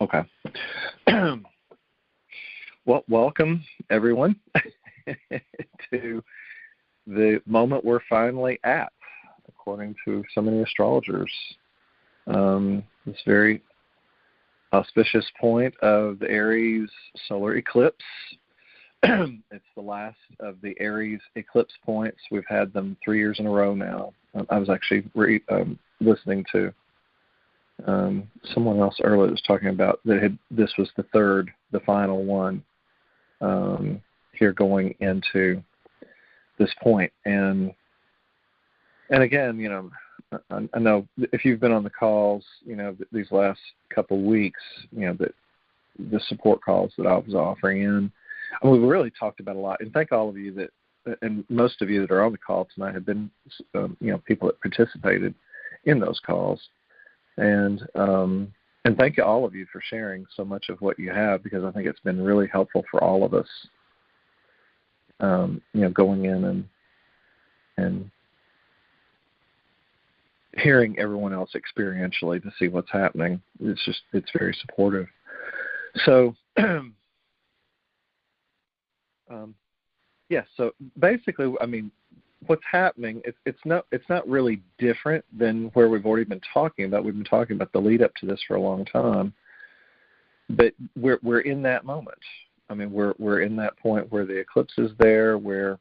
Okay. Well, welcome, everyone, to the moment we're finally at, according to so many astrologers. This very auspicious point of the Aries solar eclipse. It's the last of the Aries eclipse points. We've had them 3 years in a row now. I was actually listening to someone else earlier that was talking about that this was the final one here going into this point. And again, I know if you've been on the calls, these last couple of weeks, that the support calls that I was offering in, and we've really talked about a lot. And thank all of you and most of you that are on the call tonight have been, people that participated in those calls. And thank you, all of you, for sharing so much of what you have, because I think it's been really helpful for all of us, going in and hearing everyone else experientially to see what's happening. It's very supportive. So, so basically, what's happening, it's not really different than where we've already been talking about. We've been talking about the lead up to this for a long time, but we're in that moment. We're in that point where the eclipse is there. We're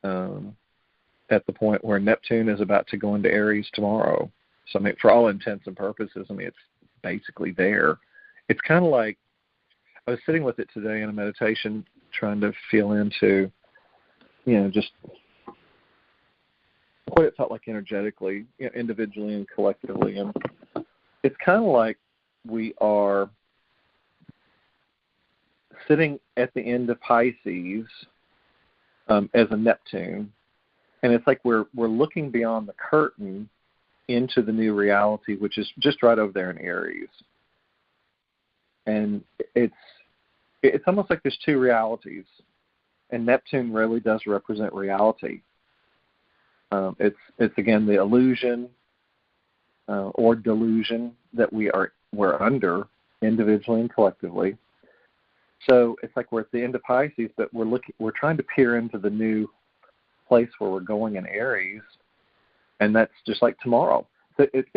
at the point where Neptune is about to go into Aries tomorrow. So for all intents and purposes, it's basically there. It's kind of like, I was sitting with it today in a meditation, trying to feel into, just what it felt like energetically, individually and collectively. And it's kind of like we are sitting at the end of Pisces as a Neptune, and it's like we're looking beyond the curtain into the new reality, which is just right over there in Aries. And it's almost like there's two realities, and Neptune really does represent reality. It's again the illusion or delusion that we're under individually and collectively. So it's like we're at the end of Pisces, but we're trying to peer into the new place where we're going in Aries, and that's just like tomorrow. So it's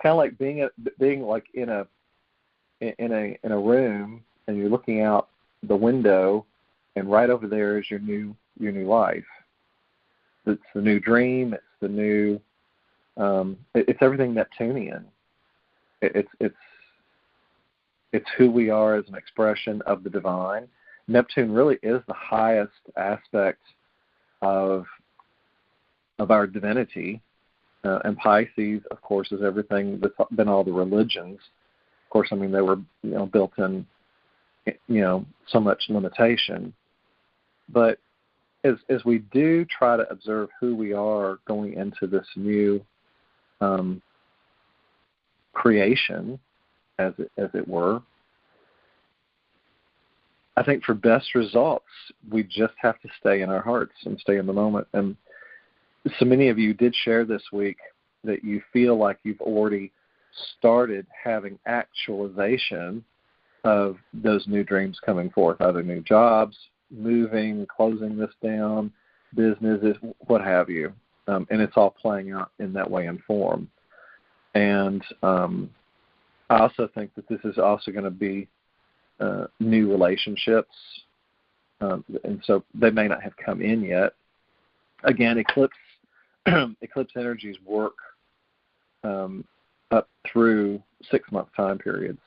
kind of like being like in a room, and you're looking out the window, and right over there is your new life. It's the new dream. It's the new. It's everything Neptunian. It's who we are as an expression of the divine. Neptune really is the highest aspect of our divinity, and Pisces, of course, is everything that's been all the religions. Of course, they were built in so much limitation, but as we do try to observe who we are going into this new creation, as it were, I think for best results, we just have to stay in our hearts and stay in the moment. And so many of you did share this week that you feel like you've already started having actualization of those new dreams coming forth, either new jobs, moving, closing this down, businesses, what have you. And it's all playing out in that way in form. And I also think that this is also going to be new relationships, and so they may not have come in yet. Again, eclipse energies work up through 6-month time periods,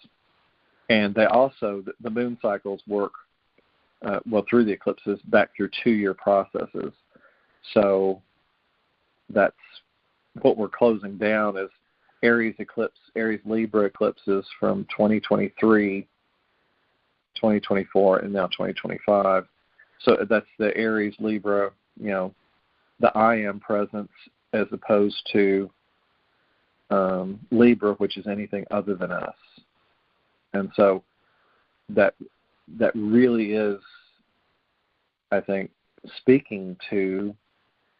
and they also the moon cycles work through the eclipses back through 2-year processes. So that's what we're closing down is Aries eclipse, Aries Libra eclipses from 2023, 2024, and now 2025. So that's the Aries Libra, the I am presence, as opposed to Libra, which is anything other than us. And so that really is, I think, speaking to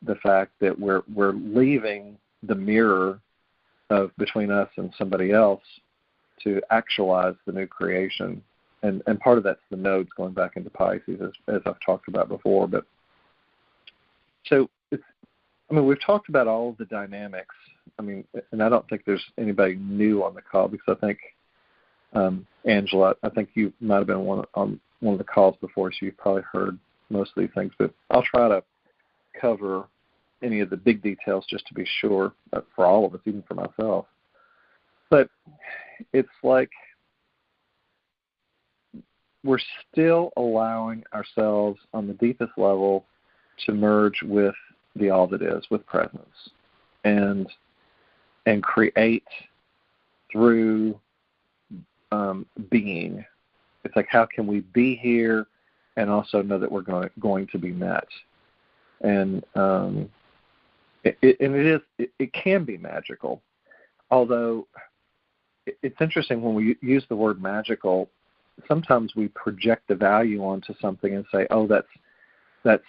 the fact that we're leaving the mirror of between us and somebody else, to actualize the new creation. And part of that's the nodes going back into Pisces, as I've talked about before. But so we've talked about all of the dynamics. And I don't think there's anybody new on the call, because I think, Angela, I think you might have been on one of the calls before, so you've probably heard most of these things. But I'll try to cover any of the big details just to be sure, for all of us, even for myself. But it's like we're still allowing ourselves on the deepest level to merge with the all that is, with presence, and create through being. It's like, how can we be here and also know that we're going to be met? And it can be magical, although it's interesting when we use the word magical. Sometimes we project the value onto something and say, "Oh, that's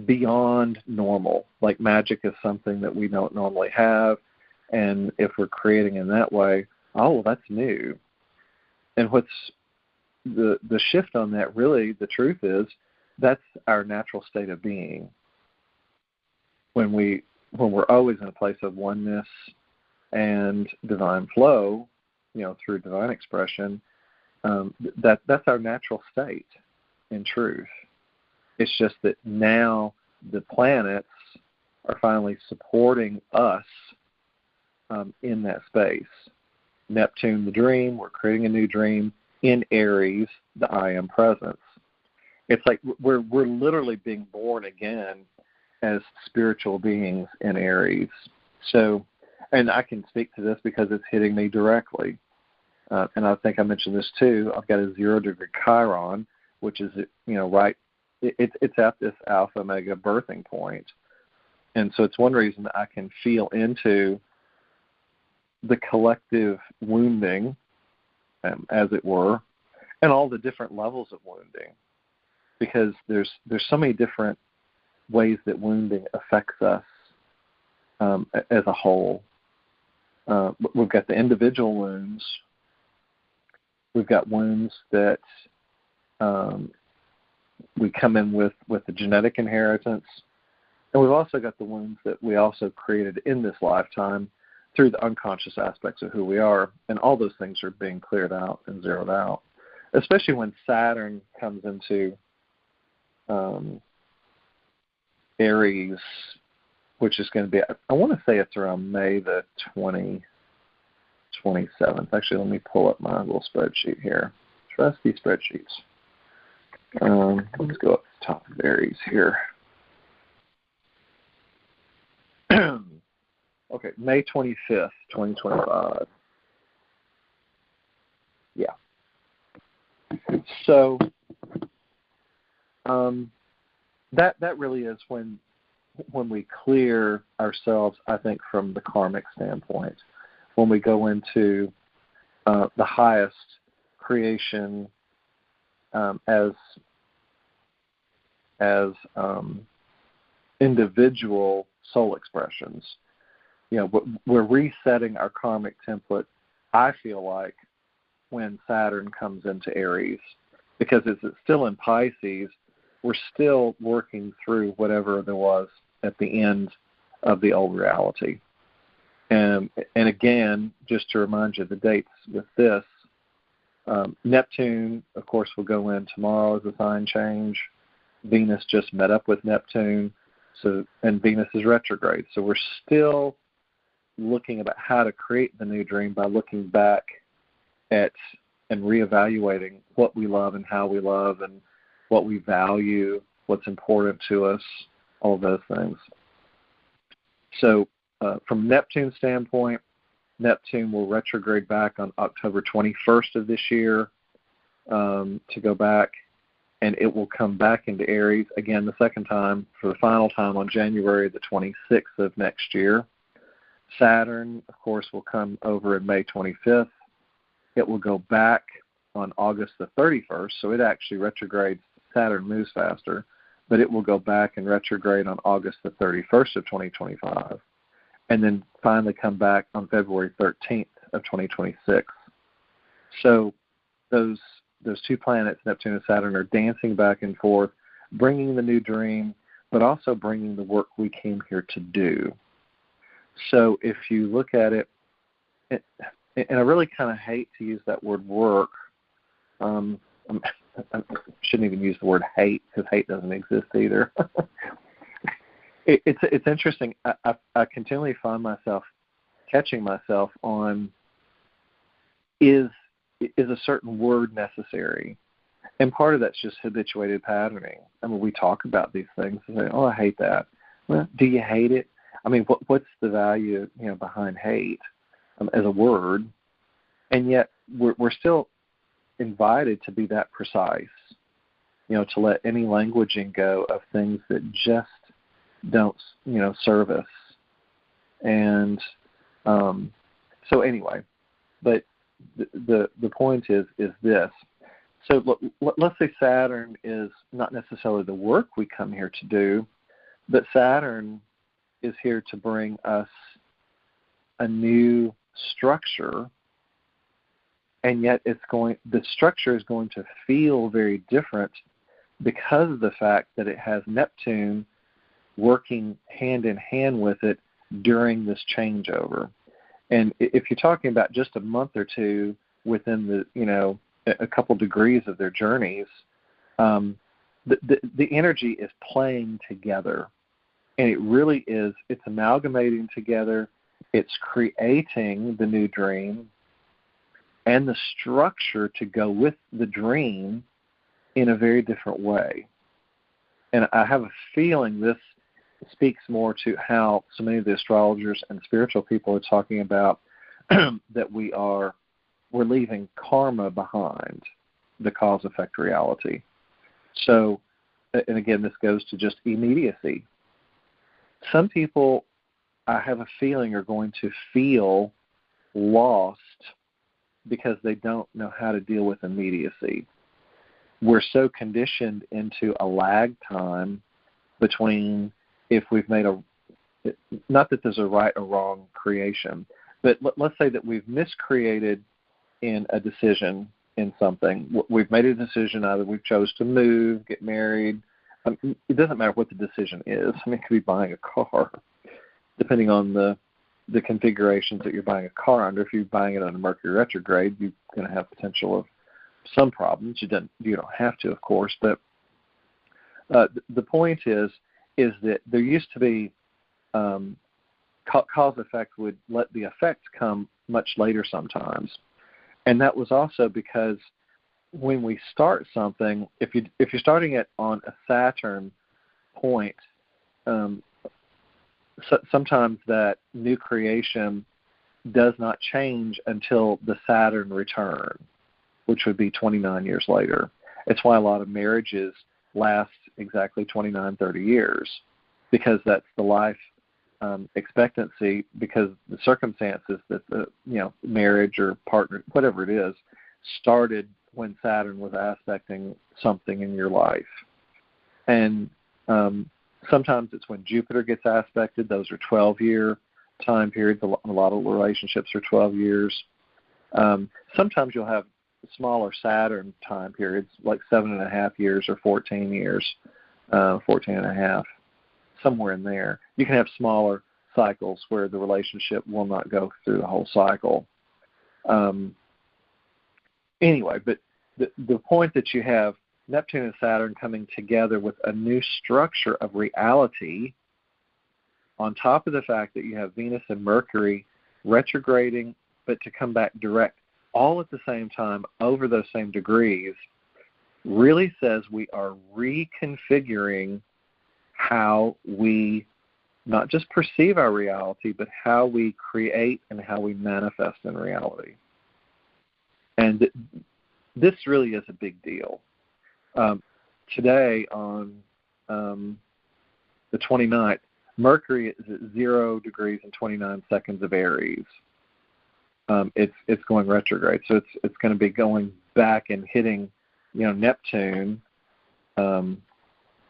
beyond normal." Like magic is something that we don't normally have, and if we're creating in that way, oh, well, that's new. And what's the shift on that? Really, the truth is that's our natural state of being. When we're always in a place of oneness and divine flow, through divine expression, that's our natural state in truth. It's just that now the planets are finally supporting us in that space. Neptune, the dream, we're creating a new dream. In Aries, the I am presence. It's like we're literally being born again as spiritual beings in Aries. So, and I can speak to this because it's hitting me directly. And I think I mentioned this too. I've got a 0-degree Chiron, which is, right, it's at this alpha mega birthing point. And so it's one reason that I can feel into the collective wounding, as it were, and all the different levels of wounding, because there's so many different ways that wounding affects us as a whole. We've got the individual wounds. We've got wounds that we come in with the genetic inheritance, and we've also got the wounds that we also created in this lifetime through the unconscious aspects of who we are, and all those things are being cleared out and zeroed out, especially when Saturn comes into Aries, which is going to be, I want to say it's around May the 27th. Actually, let me pull up my little spreadsheet here. Trusty spreadsheets. Let's go up to the top of Aries here. Okay, May 25th, 2025. Yeah. So that really is when we clear ourselves, I think, from the karmic standpoint, when we go into the highest creation as individual soul expressions. We're resetting our karmic template, I feel like, when Saturn comes into Aries, because as it's still in Pisces, we're still working through whatever there was at the end of the old reality. And again, just to remind you of the dates with this, Neptune, of course, will go in tomorrow as a sign change. Venus just met up with Neptune, and Venus is retrograde. So we're still looking about how to create the new dream by looking back at and reevaluating what we love and how we love and what we value, what's important to us, all of those things. So from Neptune's standpoint, Neptune will retrograde back on October 21st of this year to go back, and it will come back into Aries again the second time for the final time on January the 26th of next year. Saturn, of course, will come over in May 25th. It will go back on August the 31st, so it actually retrogrades. Saturn moves faster, but it will go back and retrograde on August the 31st of 2025, and then finally come back on February 13th of 2026. So those two planets, Neptune and Saturn, are dancing back and forth, bringing the new dream, but also bringing the work we came here to do. So if you look at it, and I really kind of hate to use that word work. I shouldn't even use the word hate, because hate doesn't exist either. It's interesting. I continually find myself catching myself on, is a certain word necessary? And part of that's just habituated patterning. I mean, we talk about these things and say, oh, I hate that. Well, do you hate it? I mean, what's the value, behind hate as a word? And yet we're still invited to be that precise, to let any languaging go of things that just don't, serve us. And so anyway, but the point is this. So let's say Saturn is not necessarily the work we come here to do, but Saturn is here to bring us a new structure, and yet the structure is going to feel very different because of the fact that it has Neptune working hand in hand with it during this changeover. And if you're talking about just a month or two within a couple degrees of their journeys, the energy is playing together. And it really is, it's amalgamating together, it's creating the new dream and the structure to go with the dream in a very different way. And I have a feeling this speaks more to how so many of the astrologers and spiritual people are talking about that we're leaving karma behind, the cause-effect reality. So, and again, this goes to just immediacy. Some people, I have a feeling, are going to feel lost because they don't know how to deal with immediacy. We're so conditioned into a lag time between if we've made not that there's a right or wrong creation, but let's say that we've miscreated in a decision in something. We've made a decision, either we've chose to move, get married. It doesn't matter what the decision is. I mean, it could be buying a car, depending on the configurations that you're buying a car under. If you're buying it under Mercury retrograde, you're going to have potential of some problems. You don't have to, of course, but the point is that there used to be cause effect would let the effects come much later sometimes, and that was also because when we start something, if you're starting it on a Saturn point, sometimes that new creation does not change until the Saturn return, which would be 29 years later. It's why a lot of marriages last exactly 29, 30 years, because that's the life expectancy, because the circumstances that the marriage or partner, whatever it is, started when Saturn was aspecting something in your life. And sometimes it's when Jupiter gets aspected. Those are 12-year time periods. A lot of relationships are 12 years. Sometimes you'll have smaller Saturn time periods, like 7.5 years or 14 years, 14.5, somewhere in there. You can have smaller cycles where the relationship will not go through the whole cycle. Anyway, but the point that you have Neptune and Saturn coming together with a new structure of reality, on top of the fact that you have Venus and Mercury retrograding, but to come back direct all at the same time over those same degrees, really says we are reconfiguring how we not just perceive our reality, but how we create and how we manifest in reality. And this really is a big deal. Today, on the 29th, Mercury is at 0 degrees and 29 seconds of Aries. It's going retrograde, so it's going to be going back and hitting, Neptune,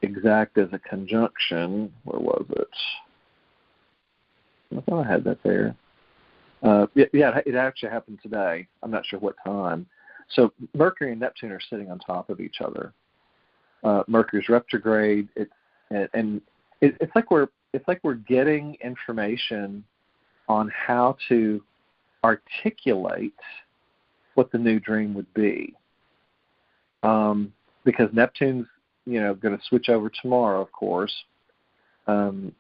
exact as a conjunction. Where was it? I thought I had that there. Yeah, it actually happened today. I'm not sure what time, So Mercury and Neptune are sitting on top of each other. Mercury's retrograde. It's like we're getting information on how to articulate what the new dream would be. Because Neptune's, going to switch over tomorrow, of course, and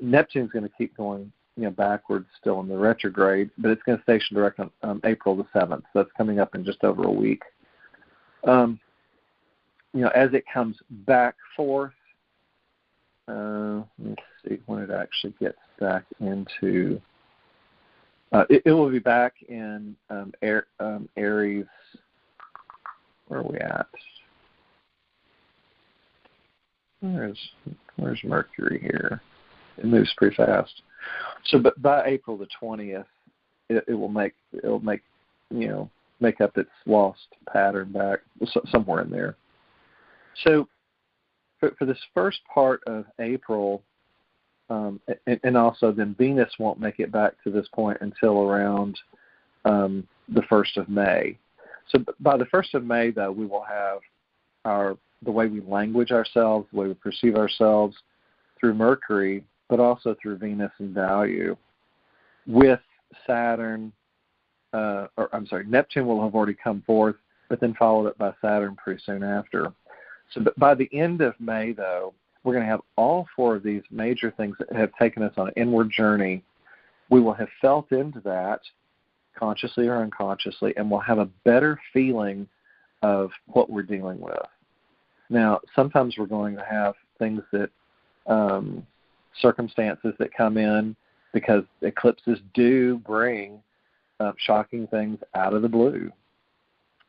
Neptune's going to keep going, backwards still in the retrograde, but it's going to station direct on April the 7th. So that's coming up in just over a week. As it comes back forth, let's see when it actually gets back into. It will be back in Aries. Where are we at? Where's Mercury here? It moves pretty fast. So, but by April the 20th, it will make up its lost pattern back somewhere in there. So, for this first part of April, and also then Venus won't make it back to this point until around the 1st of May. So by the 1st of May, though, we will have the way we language ourselves, the way we perceive ourselves through Mercury, but also through Venus and value. With Saturn, Neptune will have already come forth, but then followed up by Saturn pretty soon after. So by the end of May, though, we're going to have all four of these major things that have taken us on an inward journey. We will have felt into that, consciously or unconsciously, and we'll have a better feeling of what we're dealing with. Now, sometimes we're going to have things that, circumstances that come in because eclipses do bring shocking things out of the blue.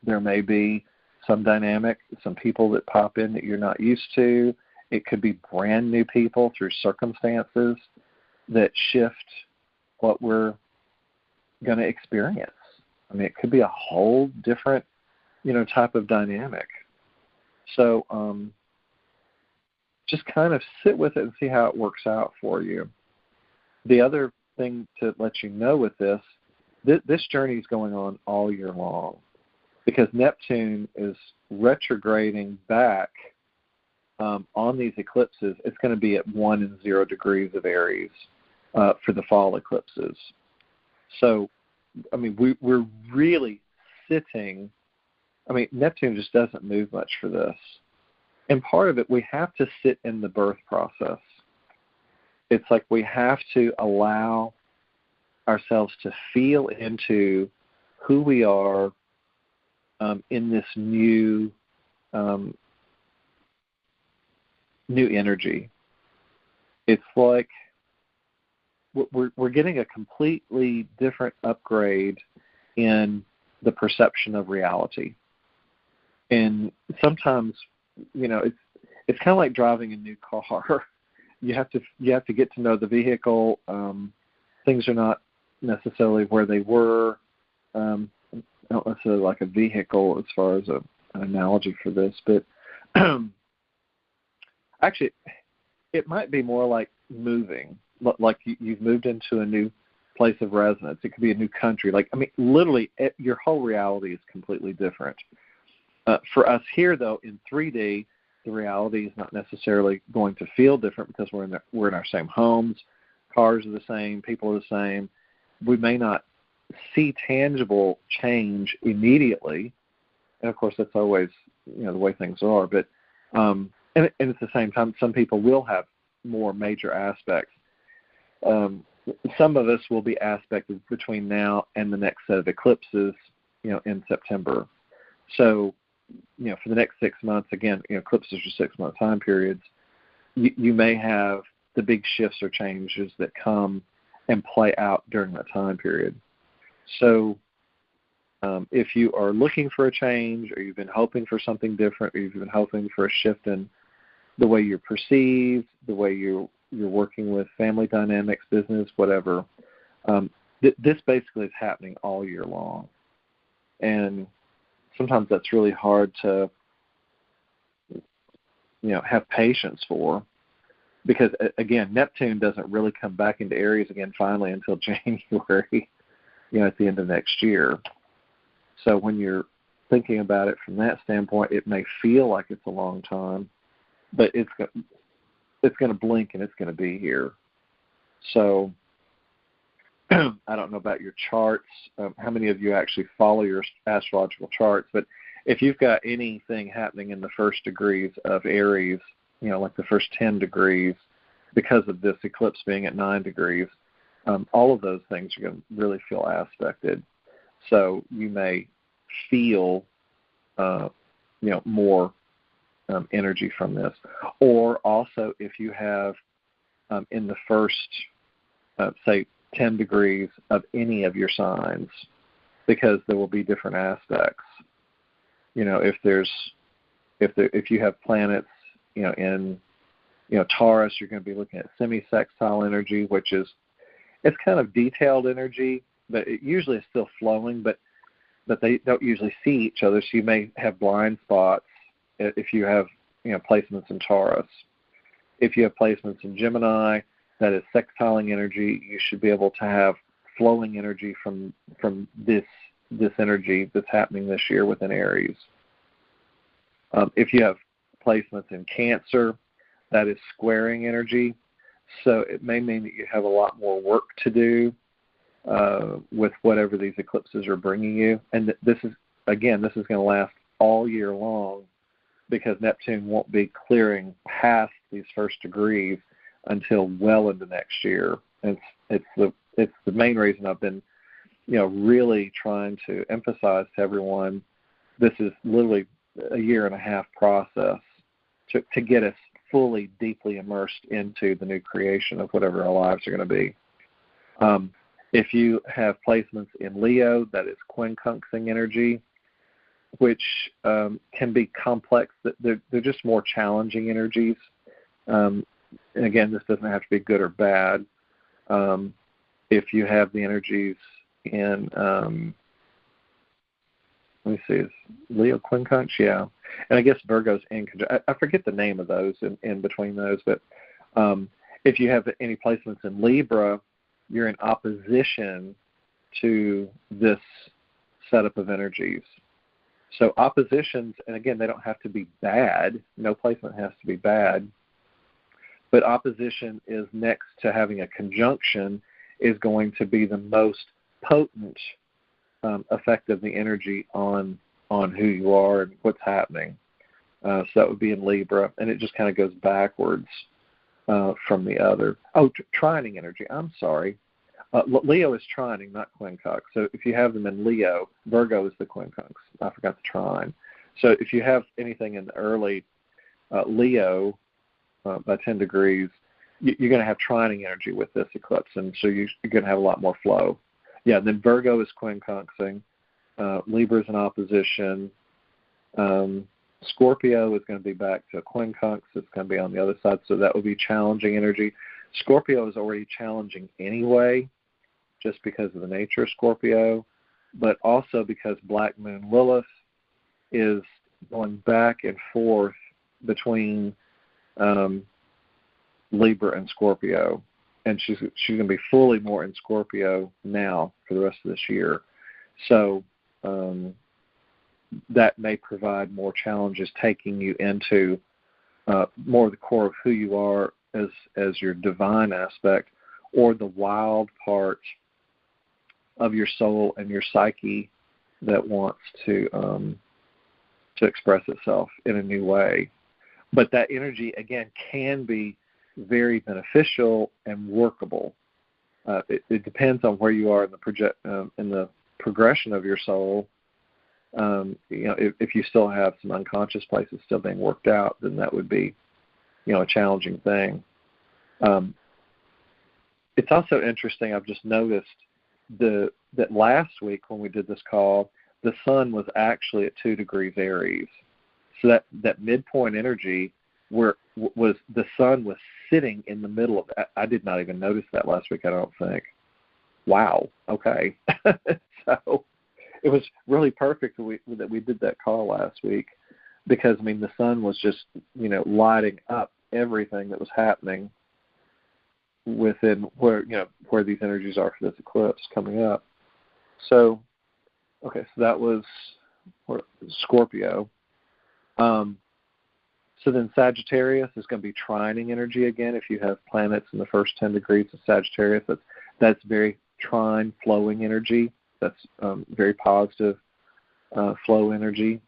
There may be some dynamic, some people that pop in that you're not used to. It could be brand new people through circumstances that shift what we're going to experience. I mean, it could be a whole different, type of dynamic. So just kind of sit with it and see how it works out for you. The other thing to let you know with this journey is going on all year long because Neptune is retrograding back on these eclipses. It's going to be at 1 and 0 degrees of Aries for the fall eclipses. So, I mean, we're really sitting. I mean, Neptune just doesn't move much for this. And part of it, we have to sit in the birth process. It's like we have to allow ourselves to feel into who we are in this new energy. It's like we're getting a completely different upgrade in the perception of reality. And sometimes, it's kind of like driving a new car. You have to get to know the vehicle. Things are not necessarily where they were. I don't necessarily like a vehicle as far as an analogy for this, but actually, it might be more like moving. Like you've moved into a new place of residence. It could be a new country. Literally, your whole reality is completely different. For us here, though, in 3D, the reality is not necessarily going to feel different because we're in our same homes, cars are the same, people are the same. We may not see tangible change immediately, and of course that's always the way things are. But and at the same time, some people will have more major aspects. Some of us will be aspected between now and the next set of eclipses, in September. So, for the next 6 months, again, eclipses are 6-month time periods. You may have the big shifts or changes that come and play out during that time period. So, if you are looking for a change, or you've been hoping for something different, or you've been hoping for a shift in the way you're perceived, the way you're working with family dynamics, business, whatever, this basically is happening all year long. And sometimes that's really hard to, have patience for, because again, Neptune doesn't really come back into Aries again finally until January, at the end of next year. So when you're thinking about it from that standpoint, it may feel like it's a long time, but it's going to blink and it's going to be here. So I don't know about your charts, how many of you actually follow your astrological charts, but if you've got anything happening in the first degrees of Aries, like the first 10 degrees, because of this eclipse being at 9 degrees, all of those things are going to really feel aspected. So you may feel, more energy from this. Or also if you have in the first, say, 10 degrees of any of your signs, because there will be different aspects. If you have planets, in Taurus, you're going to be looking at semi-sextile energy, which is, it's kind of detailed energy, but it usually is still flowing, but they don't usually see each other, so you may have blind spots if you have placements in Taurus. If you have placements in Gemini, that is sextiling energy, you should be able to have flowing energy from this energy that's happening this year within Aries. If you have placements in Cancer, that is squaring energy, so it may mean that you have a lot more work to do with whatever these eclipses are bringing you. And this is going to last all year long, because Neptune won't be clearing past these first degrees until well into next year. And it's the main reason I've been, really trying to emphasize to everyone, this is literally a year and a half process to get us fully, deeply immersed into the new creation of whatever our lives are going to be. If you have placements in Leo, that is quincunxing energy, which can be complex. They're just more challenging energies. And again, this doesn't have to be good or bad. If you have the energies in, let me see, is Leo quincunx? Yeah. And I guess Virgo's in conjunction. I forget the name of those in between those, but if you have any placements in Libra, you're in opposition to this setup of energies. So oppositions, and again, they don't have to be bad. No placement has to be bad. But opposition is next to having a conjunction is going to be the most potent effect of the energy on who you are and what's happening. So that would be in Libra, and it just kind of goes backwards from the other. Oh, trining energy. I'm sorry. Leo is trining, not quincunx. So if you have them in Leo, Virgo is the quincunx. I forgot the trine. So if you have anything in the early Leo by 10 degrees, you're going to have trining energy with this eclipse, and so you're going to have a lot more flow. Yeah, then Virgo is quincunxing. Libra is in opposition. Scorpio is going to be back to quincunx. It's going to be on the other side, so that would be challenging energy. Scorpio is already challenging anyway, just because of the nature of Scorpio, but also because Black Moon Lilith is going back and forth between Libra and Scorpio, and she's going to be fully more in Scorpio now for the rest of this year. So that may provide more challenges, taking you into more of the core of who you are as your divine aspect, or the wild part of your soul and your psyche that wants to express itself in a new way. But that energy, again, can be very beneficial and workable. It depends on where you are in the progression of your soul. If you still have some unconscious places still being worked out, then that would be, a challenging thing. It's also interesting. I've just noticed that last week when we did this call, the sun was actually at 2 degrees Aries. So that midpoint energy where the sun was sitting in the middle of it. I did not even notice that last week, I don't think. Wow. Okay. So it was really perfect that we did that call last week, because the sun was just lighting up everything that was happening within where these energies are for this eclipse coming up. So okay, so that was Scorpio. So then Sagittarius is going to be trining energy again. If you have planets in the first 10 degrees of Sagittarius, that's very trine, flowing energy. That's very positive flow energy.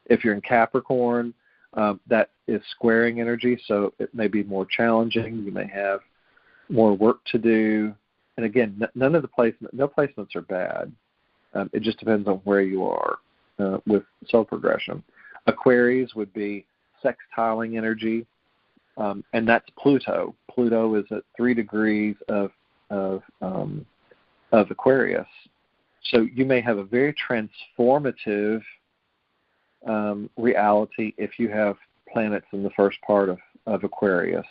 If you're in Capricorn, that is squaring energy, so it may be more challenging. You may have more work to do. And again, no placements are bad. It just depends on where you are with soul progression. Aquarius would be sextiling energy, and that's Pluto. Pluto is at 3 degrees of Aquarius. So you may have a very transformative reality if you have planets in the first part of Aquarius,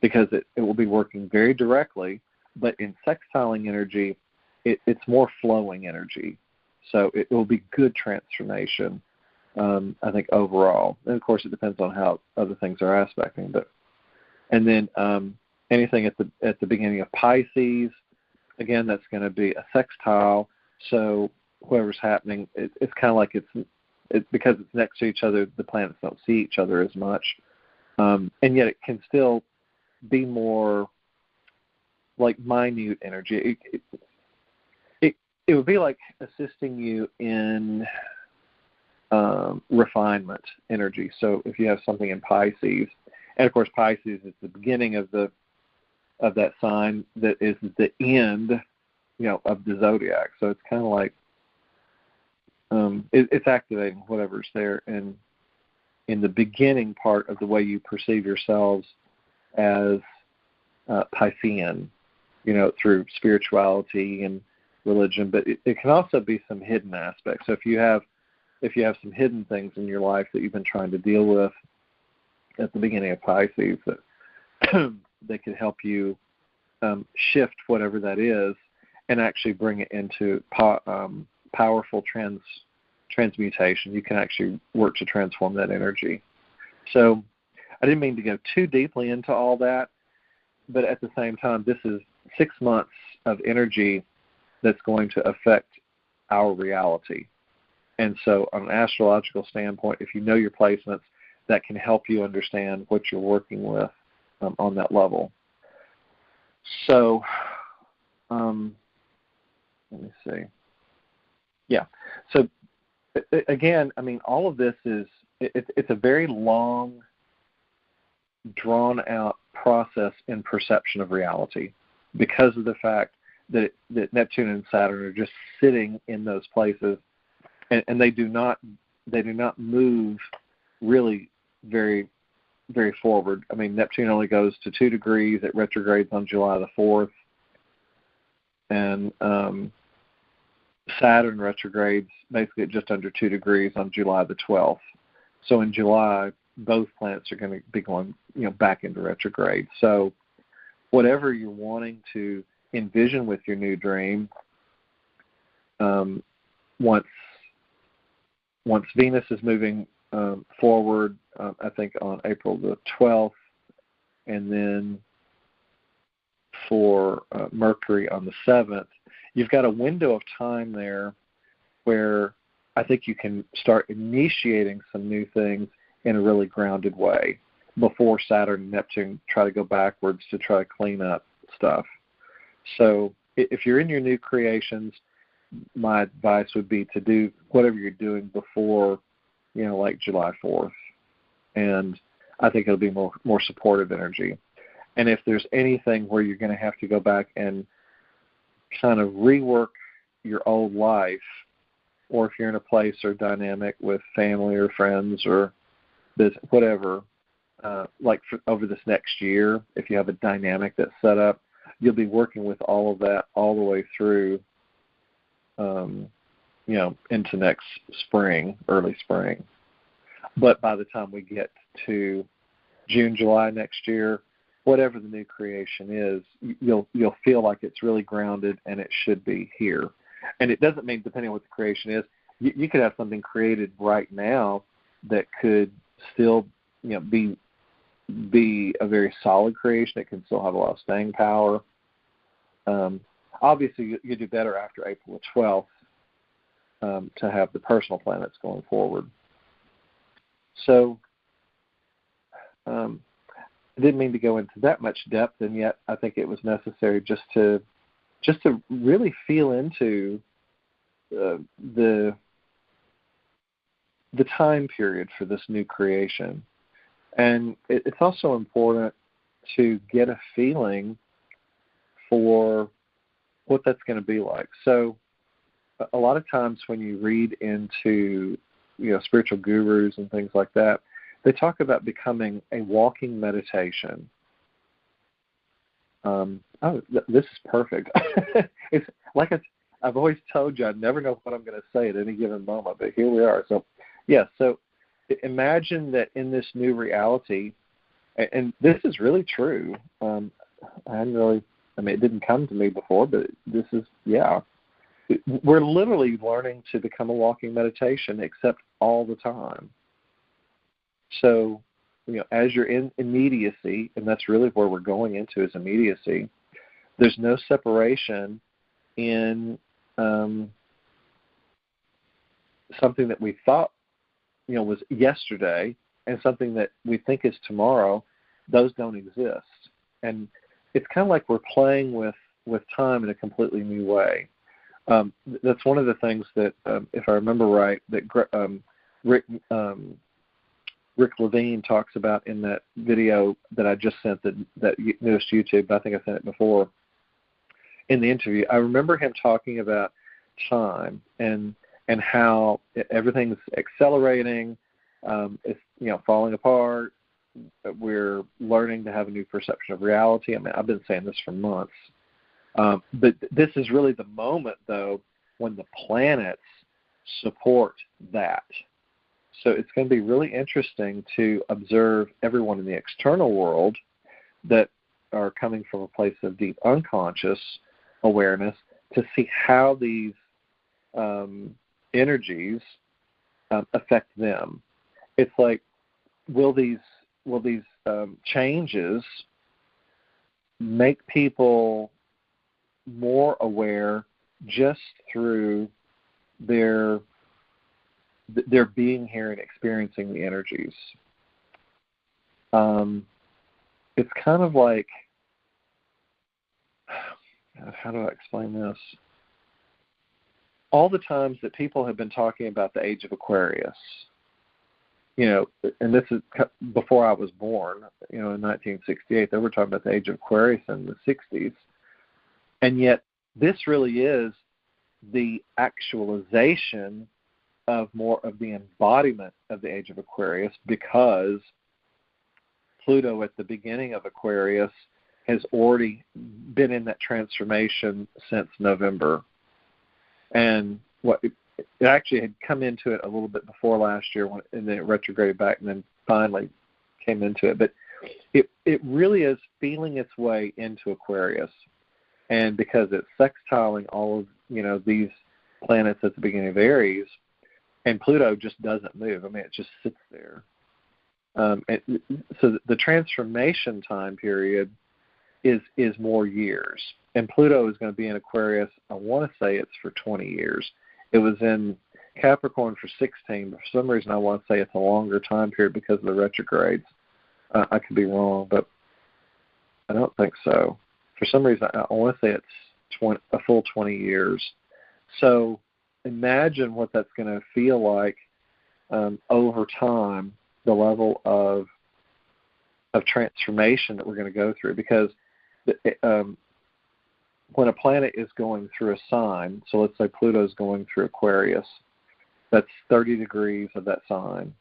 because it will be working very directly, but in sextiling energy, it's more flowing energy. So it will be good transformation, I think, overall. And, of course, it depends on how other things are aspecting. And then anything at the beginning of Pisces, again, that's going to be a sextile. So whatever's happening, it's kind of like because it's next to each other, the planets don't see each other as much. And yet it can still be more like minute energy. It would be like assisting you in refinement energy. So if you have something in Pisces, and of course Pisces is the beginning of that sign that is the end, of the zodiac. So it's kind of like it's activating whatever's there in the beginning part of the way you perceive yourselves as Piscean, through spirituality and religion. But it can also be some hidden aspects. So if you have some hidden things in your life that you've been trying to deal with at the beginning of Pisces, that they could help you shift whatever that is and actually bring it into powerful transmutation. You can actually work to transform that energy. So I didn't mean to go too deeply into all that, but at the same time, this is 6 months of energy that's going to affect our reality. And so on an astrological standpoint, if you know your placements, that can help you understand what you're working with on that level. So let me see. Yeah. So again, I mean, all of this it's a very long, drawn-out process in perception of reality because of the fact that Neptune and Saturn are just sitting in those places, and they do not move really very, very forward. I mean, Neptune only goes to 2 degrees. It retrogrades on July the 4th, and Saturn retrogrades basically at just under 2 degrees on July the 12th. So in July, both planets are going to be going, back into retrograde. So whatever you're wanting to envision with your new dream, once Venus is moving forward, I think on April the 12th, and then for Mercury on the 7th, you've got a window of time there where I think you can start initiating some new things in a really grounded way before Saturn and Neptune try to go backwards to try to clean up stuff. So if you're in your new creations, my advice would be to do whatever you're doing before, like July 4th. And I think it'll be more supportive energy. And if there's anything where you're going to have to go back and kind of rework your old life, or if you're in a place or dynamic with family or friends or whatever, over this next year, if you have a dynamic that's set up, you'll be working with all of that all the way through, into next spring, early spring. But by the time we get to June, July next year, whatever the new creation is, you'll feel like it's really grounded and it should be here. And it doesn't mean, depending on what the creation is, you could have something created right now that could still, be a very solid creation. It can still have a lot of staying power. Obviously, you do better after April the 12th. to have the personal planets going forward. So I didn't mean to go into that much depth, and yet I think it was necessary just to really feel into the time period for this new creation. And it's also important to get a feeling for what that's going to be like. So a lot of times when you read into spiritual gurus and things like that, they talk about becoming a walking meditation. This is perfect. It's like I've always told you, I never know what I'm going to say at any given moment, but here we are. So, so imagine that in this new reality, and this is really true. It didn't come to me before, but this is, we're literally learning to become a walking meditation, except all the time. So, as you're in immediacy, and that's really where we're going into is immediacy, there's no separation in something that we thought, was yesterday and something that we think is tomorrow. Those don't exist. And it's kind of like we're playing with time in a completely new way. That's one of the things that, if I remember right, that Rick Levine talks about in that video that I just sent, that newest YouTube. I think I sent it before in the interview. I remember him talking about time and how everything's accelerating. It's falling apart. We're learning to have a new perception of reality. I mean, I've been saying this for months. But this is really the moment, though, when the planets support that. So it's going to be really interesting to observe everyone in the external world that are coming from a place of deep unconscious awareness to see how these energies affect them. It's like, will these changes make people more aware just through their being here and experiencing the energies? It's kind of like, how do I explain this? All the times that people have been talking about the age of Aquarius, and this is before I was born, in 1968, they were talking about the age of Aquarius in the 60s. And yet this really is the actualization of more of the embodiment of the age of Aquarius, because Pluto at the beginning of Aquarius has already been in that transformation since November. And it actually had come into it a little bit before last year, and then it retrograded back and then finally came into it. But it really is feeling its way into Aquarius. And because it's sextiling all of these planets at the beginning of Aries, and Pluto just doesn't move. I mean, it just sits there. So the transformation time period is more years. And Pluto is going to be in Aquarius, I want to say it's for 20 years. It was in Capricorn for 16, but for some reason I want to say it's a longer time period because of the retrogrades. I could be wrong, but I don't think so. For some reason, I want to say it's a full 20 years. So imagine what that's going to feel like over time, the level of transformation that we're going to go through. Because when a planet is going through a sign, so let's say Pluto's going through Aquarius, that's 30 degrees of that sign.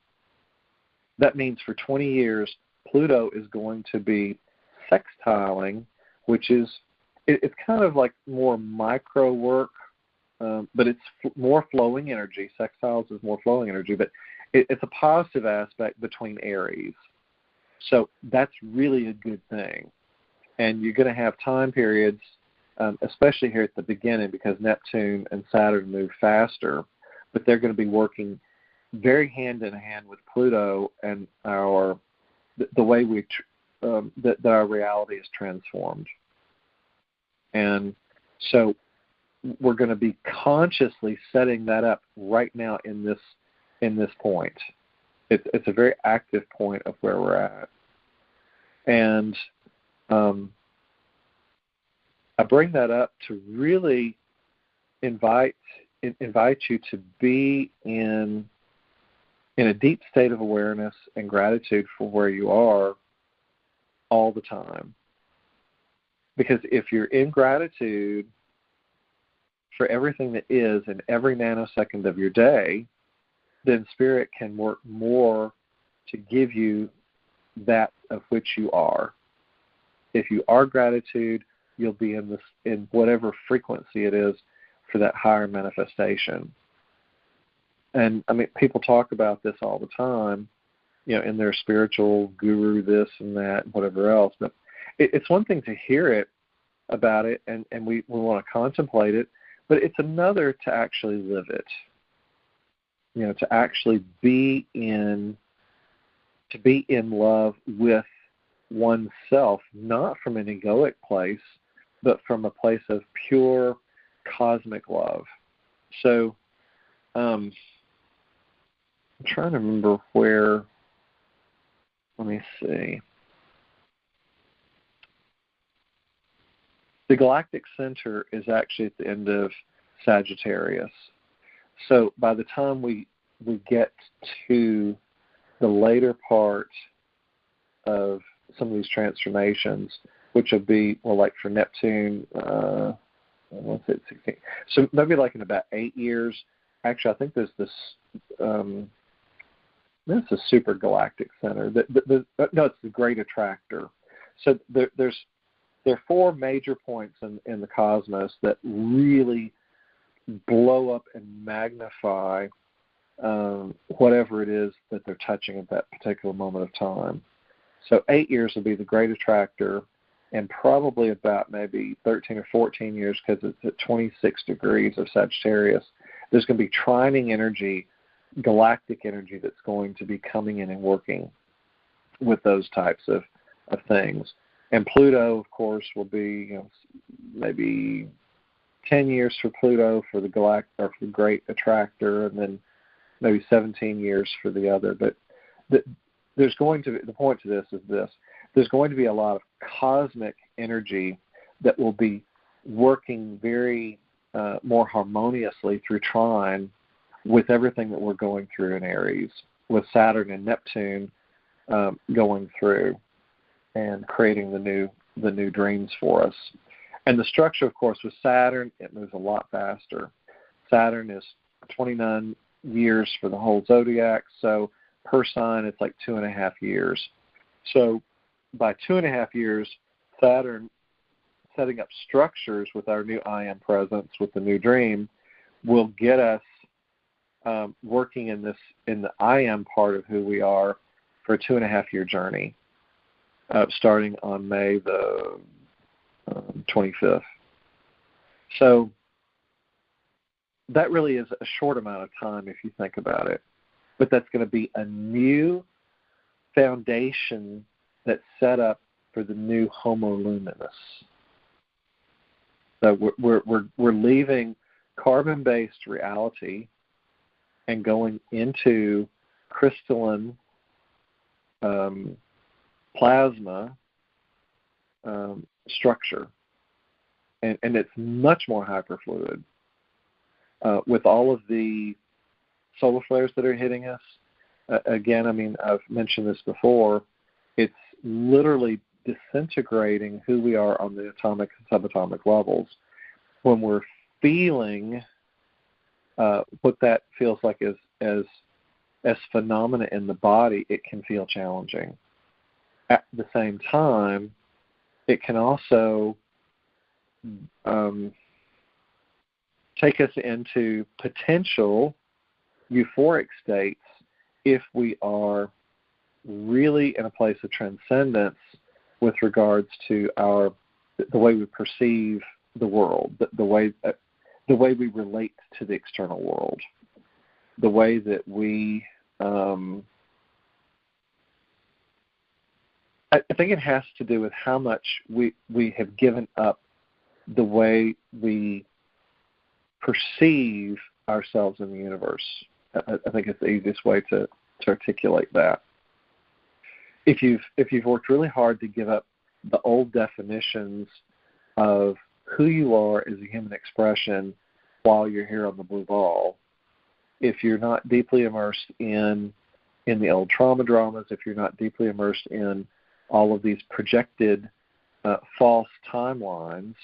That means for 20 years, Pluto is going to be sextiling, which is, it's kind of like more micro work, but it's more flowing energy. Sextiles is more flowing energy, but it's a positive aspect between Aries. So that's really a good thing. And you're going to have time periods, especially here at the beginning, because Neptune and Saturn move faster, but they're going to be working very hand in hand with Pluto and the way that our reality is transformed. And so we're going to be consciously setting that up right now in this point. It's a very active point of where we're at. And I bring that up to really invite you to be in a deep state of awareness and gratitude for where you are all the time. Because if you're in gratitude for everything that is in every nanosecond of your day, then Spirit can work more to give you that of which you are. If you are gratitude, you'll be in whatever frequency it is for that higher manifestation. And I mean, people talk about this all the time, in their spiritual guru, this and that, and whatever else. But it's one thing to hear it about it, and we want to contemplate it, but it's another to actually live it. To actually be in love with oneself, not from an egoic place, but from a place of pure cosmic love. So, I'm trying to remember where. Let me see. The galactic center is actually at the end of Sagittarius. So by the time we get to the later part of some of these transformations, which will be, like for Neptune, what's it, 16? So maybe like in about 8 years. Actually, I think there's this. It's a super galactic center. No, it's the Great Attractor. So there are 4 major points in the cosmos that really blow up and magnify whatever it is that they're touching at that particular moment of time. So 8 years will be the Great Attractor, and probably about maybe 13 or 14 years, because it's at 26 degrees of Sagittarius, there's going to be trining energy, galactic energy, that's going to be coming in and working with those types of things. And Pluto, of course, will be maybe 10 years for Pluto for the for the Great Attractor, and then maybe 17 years for the other. But there's going to be, the point to this is this: there's going to be a lot of cosmic energy that will be working very more harmoniously through trine with everything that we're going through in Aries, with Saturn and Neptune going through and creating the new dreams for us. And the structure, of course, with Saturn, it moves a lot faster. Saturn is 29 years for the whole zodiac, so per sign it's like 2.5 years. So by 2.5 years, Saturn setting up structures with our new I am presence, with the new dream, will get us working in the I am part of who we are for a 2.5-year journey, starting on May the 25th. So that really is a short amount of time if you think about it, but that's going to be a new foundation that's set up for the new Homo Luminous. So we're leaving carbon-based reality and going into crystalline plasma structure, and it's much more hyperfluid. With all of the solar flares that are hitting us, again, I mean, I've mentioned this before, it's literally disintegrating who we are on the atomic and subatomic levels. When we're feeling what that feels like as phenomena in the body, it can feel challenging. At the same time, it can also take us into potential euphoric states if we are really in a place of transcendence with regards to the way we perceive the world, the way we relate to the external world, the way that we. I think it has to do with how much we have given up the way we perceive ourselves in the universe. I think it's the easiest way to articulate that. If you've worked really hard to give up the old definitions of who you are as a human expression while you're here on the blue ball, if you're not deeply immersed in the old trauma dramas, if you're not deeply immersed in all of these projected false timelines,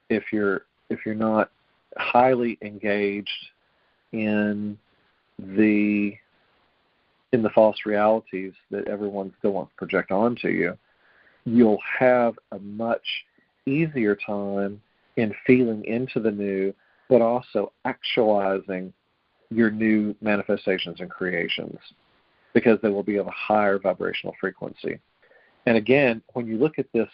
if you're not highly engaged in the false realities that everyone still wants to project onto you, you'll have a much easier time in feeling into the new, but also actualizing your new manifestations and creations, because they will be of a higher vibrational frequency. And again, when you look at this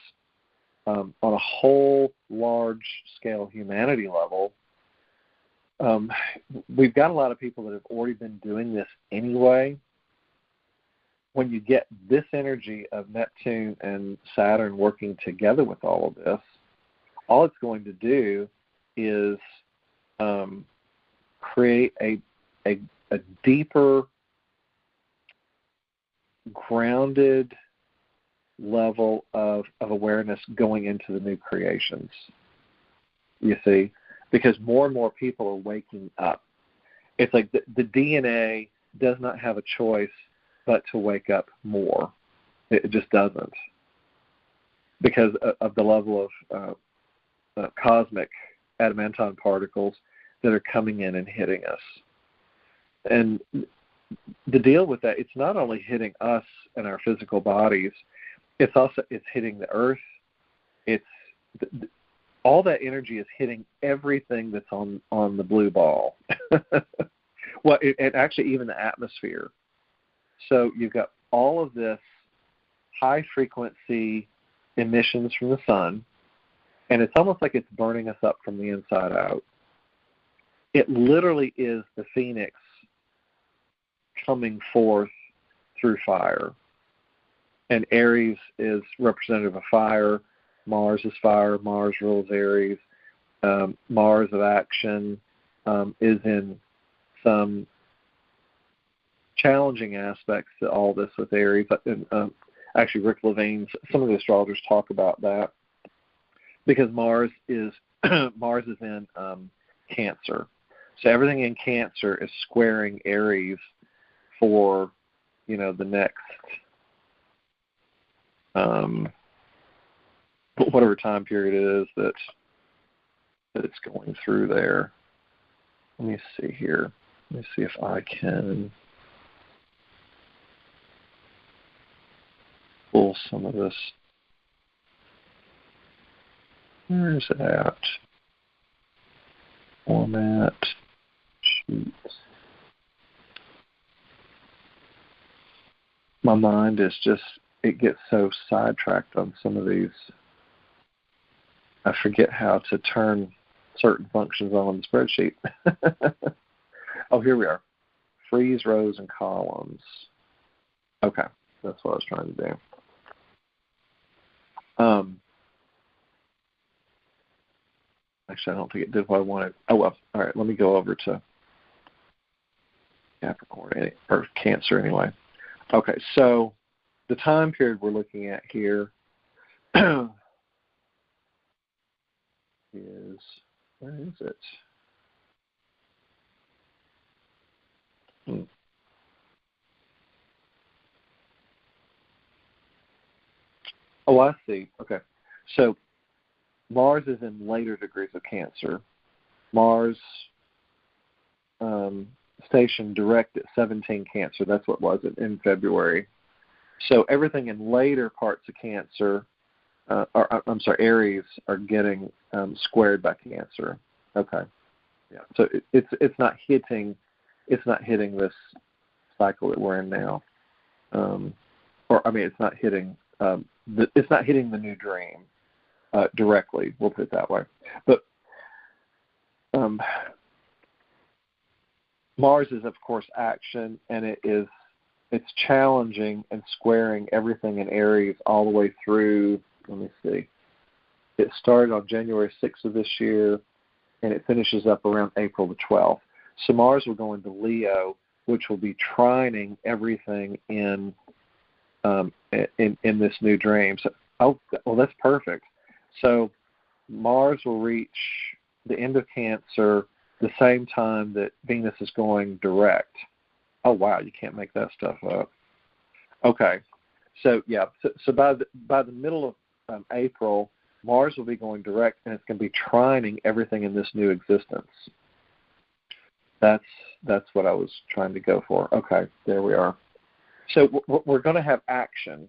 on a whole large-scale humanity level, we've got a lot of people that have already been doing this anyway. When you get this energy of Neptune and Saturn working together with all of this, all it's going to do is create a deeper, grounded level of awareness going into the new creations, you see, because more and more people are waking up. It's like the DNA does not have a choice but to wake up more. It just doesn't, because of the level of cosmic adamantine particles that are coming in and hitting us. And the deal with that, it's not only hitting us and our physical bodies, it's hitting the earth. It's all that energy is hitting everything that's on the blue ball. Well, and actually even the atmosphere. So you've got all of this high frequency emissions from the sun, and it's almost like it's burning us up from the inside out. It literally is the phoenix coming forth through fire. And Aries is representative of fire. Mars is fire. Mars rules Aries. Mars of action is in some challenging aspects to all this with Aries. Actually, Rick Levine's, some of the astrologers talk about that, because Mars is in Cancer. So everything in Cancer is squaring Aries for, the next whatever time period it is that it's going through there. Let me see here. Let me see if I can pull some of this. Where is it at? Format. Sheets. My mind is just, it gets so sidetracked on some of these. I forget how to turn certain functions on the spreadsheet. Oh, here we are. Freeze rows and columns. Okay, that's what I was trying to do. Actually, I don't think it did what I wanted. Oh, well, all right, let me go over to Capricorn, or Cancer anyway. Okay, so the time period we're looking at here is, where is it? Oh, I see. Okay. So Mars is in later degrees of Cancer. Mars stationed direct at 17 Cancer. That's what was it in February. So everything in later parts of Cancer, Aries, are getting squared by Cancer. Okay. Yeah. So it's not hitting this cycle that we're in now. It's not hitting the new dream directly. We'll put it that way. But Mars is, of course, action, and it's challenging and squaring everything in Aries all the way through. Let me see. It started on January 6th of this year, and it finishes up around April the 12th. So Mars will go into Leo, which will be trining everything in this new dream. So, well, that's perfect. So Mars will reach the end of Cancer the same time that Venus is going direct. Oh, wow, you can't make that stuff up. Okay. So, yeah, so by the middle of April, Mars will be going direct, and it's going to be trining everything in this new existence. That's what I was trying to go for. Okay, there we are. So we're going to have action,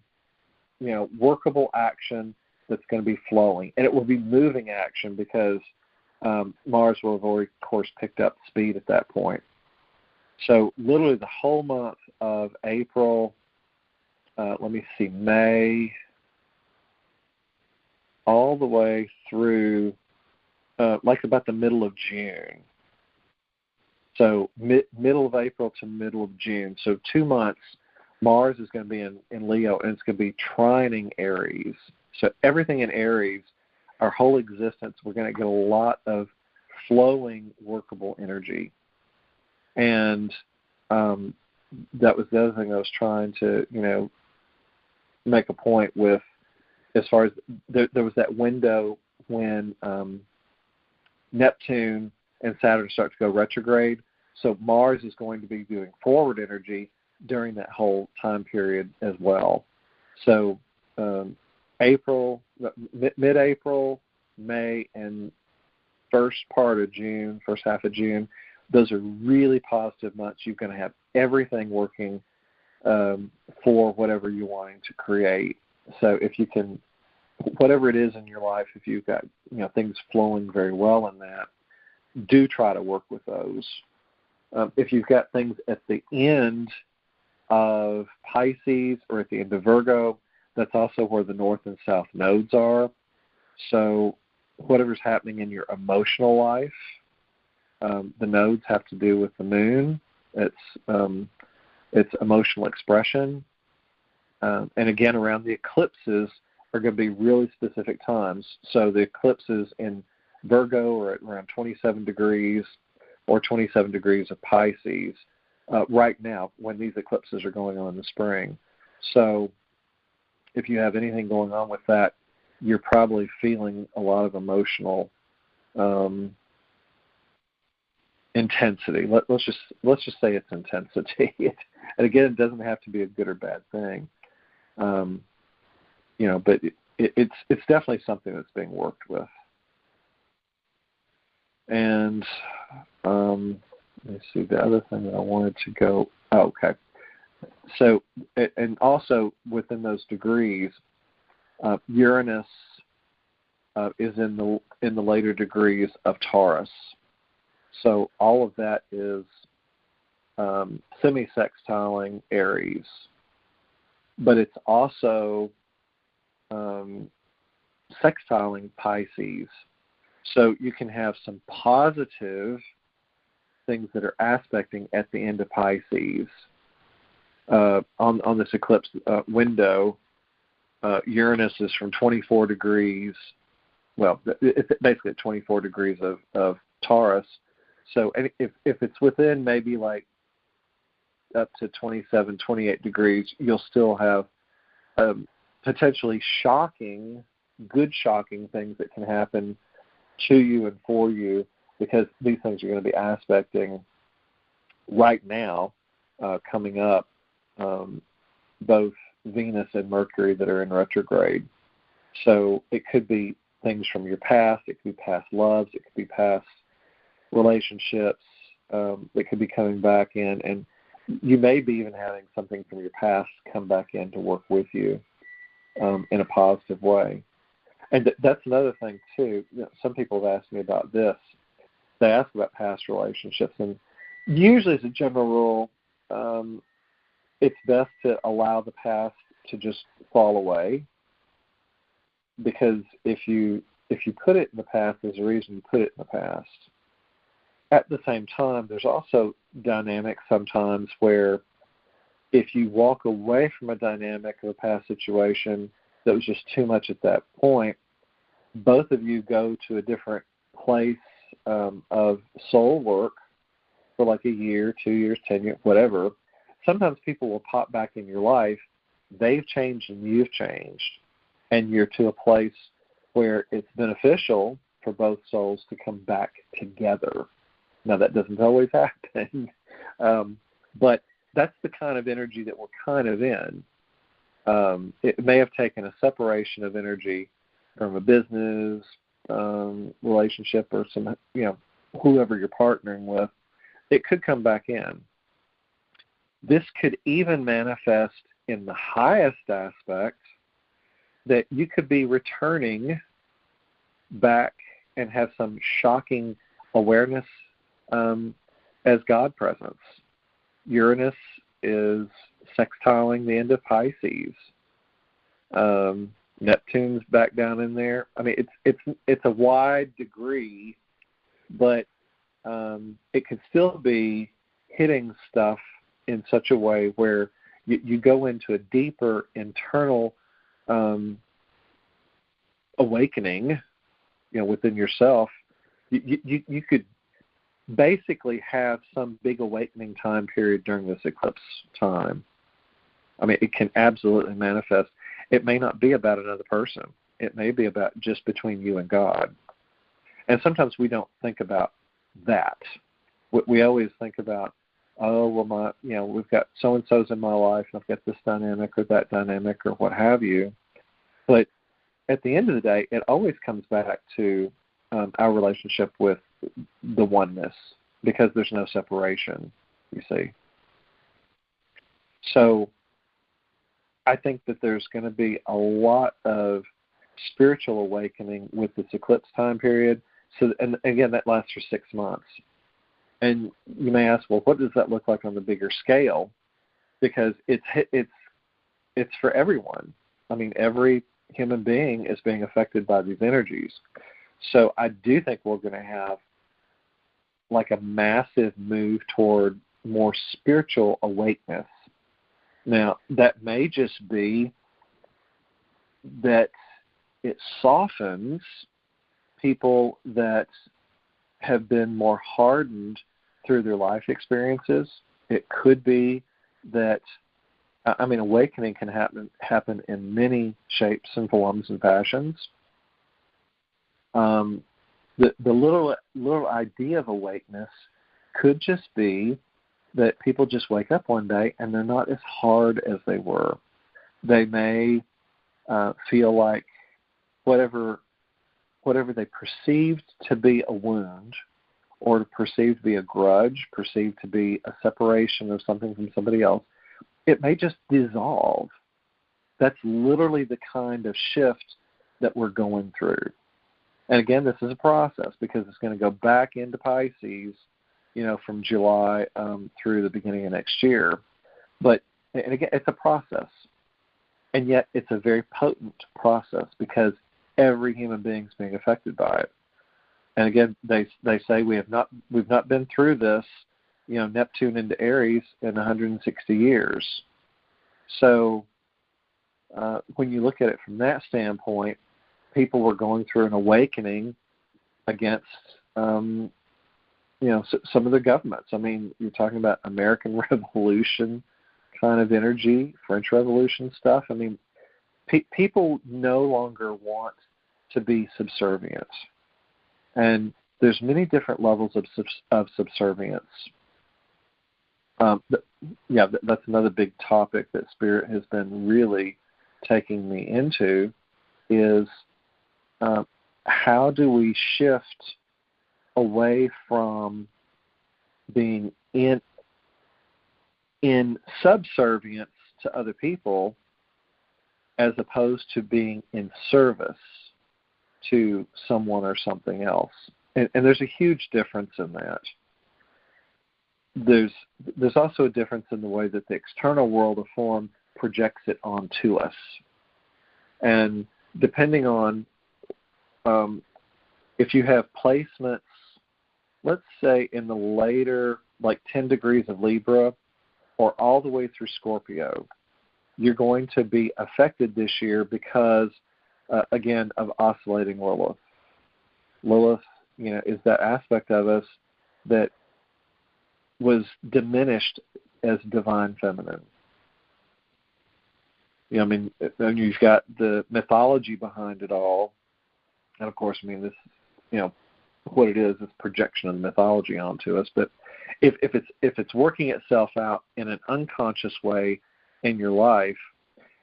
workable action that's going to be flowing, and it will be moving action because Mars will have already, of course, picked up speed at that point. So literally the whole month of April, May, all the way through about the middle of June. So middle of April to middle of June. So 2 months, Mars is going to be in Leo, and it's going to be trining Aries. So everything in Aries, our whole existence, we're going to get a lot of flowing, workable energy. And that was the other thing I was trying to, make a point with, as far as there was that window when Neptune and Saturn start to go retrograde. So Mars is going to be doing forward energy during that whole time period as well. So April, mid-April, May, and first half of June, those are really positive months. You're going to have everything working for whatever you're wanting to create. So if you can, whatever it is in your life, if you've got things flowing very well in that, do try to work with those. If you've got things at the end of Pisces or at the end of Virgo, that's also where the north and south nodes are. So whatever's happening in your emotional life, the nodes have to do with the moon. It's emotional expression. And again, around the eclipses are going to be really specific times. So the eclipses in Virgo are at around 27 degrees or 27 degrees of Pisces right now when these eclipses are going on in the spring. So if you have anything going on with that, you're probably feeling a lot of emotional intensity. Let's just say it's intensity. And again, it doesn't have to be a good or bad thing. But it's definitely something that's being worked with. And let me see, the other thing that I wanted to go. Oh, okay. So, and also within those degrees, Uranus is in the later degrees of Taurus. So all of that is semi-sextiling Aries, but it's also sextiling Pisces. So you can have some positive things that are aspecting at the end of Pisces. On this eclipse window, Uranus is from 24 degrees. Well, it's basically at 24 degrees of Taurus. So if it's within maybe like up to 27, 28 degrees, you'll still have potentially good shocking things that can happen to you and for you, because these things are going to be aspecting right now, coming up, both Venus and Mercury that are in retrograde. So it could be things from your past, it could be past loves, it could be past relationships that could be coming back in, and you may be even having something from your past come back in to work with you in a positive way. And that's another thing, too. Some people have asked me about this. They ask about past relationships, and usually as a general rule, it's best to allow the past to just fall away, because if you put it in the past, there's a reason you put it in the past. At the same time, there's also dynamics sometimes where if you walk away from a dynamic of a past situation that was just too much at that point, both of you go to a different place of soul work for like a year, 2 years, 10 years, whatever, sometimes people will pop back in your life. They've changed and you've changed, and you're to a place where it's beneficial for both souls to come back together. Now, that doesn't always happen, but that's the kind of energy that we're kind of in. It may have taken a separation of energy from a business relationship or some, whoever you're partnering with. It could come back in. This could even manifest in the highest aspect, that you could be returning back and have some shocking awareness as God presence. Uranus is sextiling the end of Pisces. Neptune's back down in there. I mean, it's a wide degree, but it could still be hitting stuff in such a way where you go into a deeper internal awakening, within yourself. You could basically have some big awakening time period during this eclipse time. I mean, it can absolutely manifest. It may not be about another person. It may be about just between you and God. And sometimes we don't think about that. We always think about, we've got so-and-so's in my life, and I've got this dynamic or that dynamic or what have you. But at the end of the day, it always comes back to our relationship with the oneness, because there's no separation, you see. So I think that there's going to be a lot of spiritual awakening with this eclipse time period. So, and again, that lasts for 6 months. And you may ask, well, what does that look like on the bigger scale? Because it's for everyone. I mean, every human being is being affected by these energies. So I do think we're going to have like a massive move toward more spiritual awakeness. Now, that may just be that it softens people that have been more hardened through their life experiences. It could be that, awakening can happen in many shapes and forms and fashions. The little idea of awakeness could just be that people just wake up one day and they're not as hard as they were. They may feel like whatever they perceived to be a wound, or perceived to be a grudge, perceived to be a separation of something from somebody else, it may just dissolve. That's literally the kind of shift that we're going through. And again, this is a process, because it's going to go back into Pisces, from July through the beginning of next year. But, and again, it's a process. And yet it's a very potent process, because every human being is being affected by it. And again, they say we've not been through this, Neptune into Aries in 160 years. So when you look at it from that standpoint, people were going through an awakening against, some of the governments. I mean, you're talking about American Revolution kind of energy, French Revolution stuff. I mean, people no longer want to be subservient. And there's many different levels of subservience. That's another big topic that Spirit has been really taking me into, is how do we shift away from being in subservience to other people, as opposed to being in service to someone or something else. And there's a huge difference in that. There's also a difference in the way that the external world of form projects it onto us. And depending on if you have placements, let's say in the later, like 10 degrees of Libra, or all the way through Scorpio, you're going to be affected this year because, again, of oscillating Lilith. Lilith is that aspect of us that was diminished as divine feminine. And you've got the mythology behind it all, and of course, this, what it is projection of the mythology onto us. But if it's working itself out in an unconscious way in your life,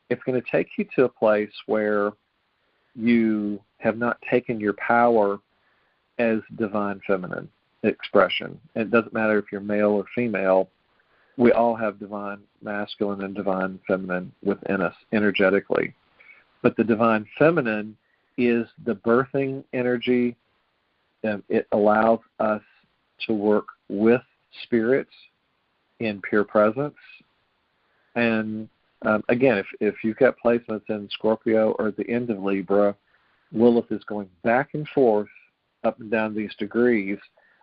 it's going to take you to a place where you have not taken your power as divine feminine expression. It doesn't matter if you're male or female. We all have divine masculine and divine feminine within us energetically. But the divine feminine is the birthing energy. It allows us to work with spirits in pure presence. And again, if you've got placements in Scorpio or at the end of Libra, Lilith is going back and forth up and down these degrees,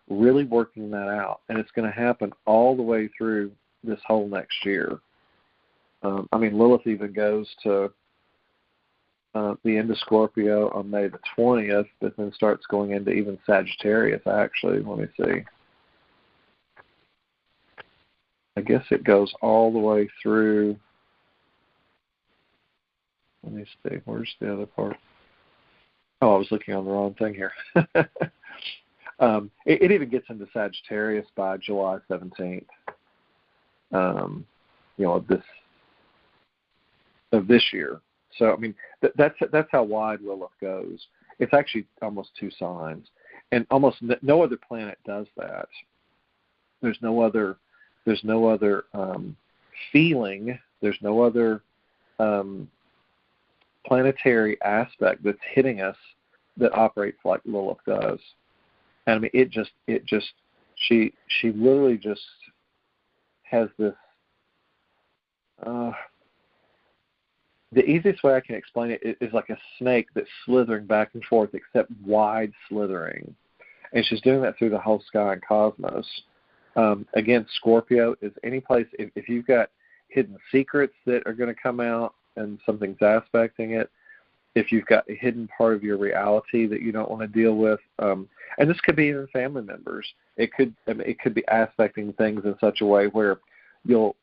really working that out. And it's going to happen all the way through this whole next year. Lilith even goes to the end of Scorpio on May the 20th, but then starts going into even Sagittarius, actually. Let me see. I guess it goes all the way through. Let me see. Where's the other part? Oh, I was looking on the wrong thing here. It even gets into Sagittarius by July 17th. Of this year. So that's how wide Lilith goes. It's actually almost 2 signs, and almost no other planet does that. There's no other feeling. There's no other planetary aspect that's hitting us that operates like Lilith does. And she literally just has this. The easiest way I can explain it is like a snake that's slithering back and forth, except wide slithering. And she's doing that through the whole sky and cosmos. Again, Scorpio is any place, if you've got hidden secrets that are going to come out and something's aspecting it, if you've got a hidden part of your reality that you don't want to deal with, and this could be even family members. It could be aspecting things in such a way where you'll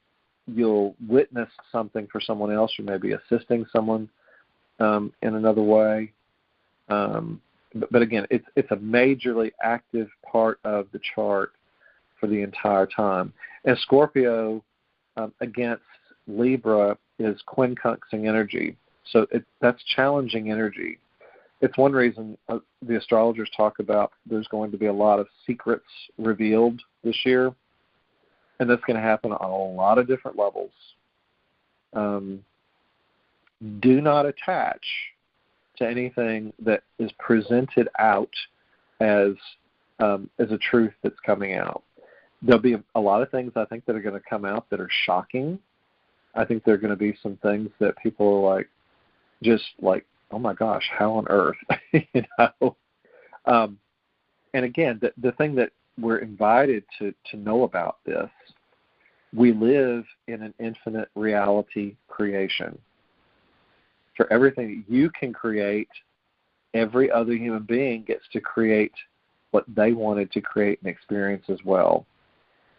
witness something for someone else, or maybe assisting someone in another way. But again, it's a majorly active part of the chart for the entire time. And Scorpio against Libra is quincunxing energy. So that's challenging energy. It's one reason the astrologers talk about there's going to be a lot of secrets revealed this year. And that's going to happen on a lot of different levels. Do not attach to anything that is presented out as a truth that's coming out. There'll be a lot of things, I think, that are going to come out that are shocking. I think there are going to be some things that people are oh my gosh, how on earth? And again, the thing that we're invited to know about this, we live in an infinite reality creation. For everything that you can create, every other human being gets to create what they wanted to create and experience as well.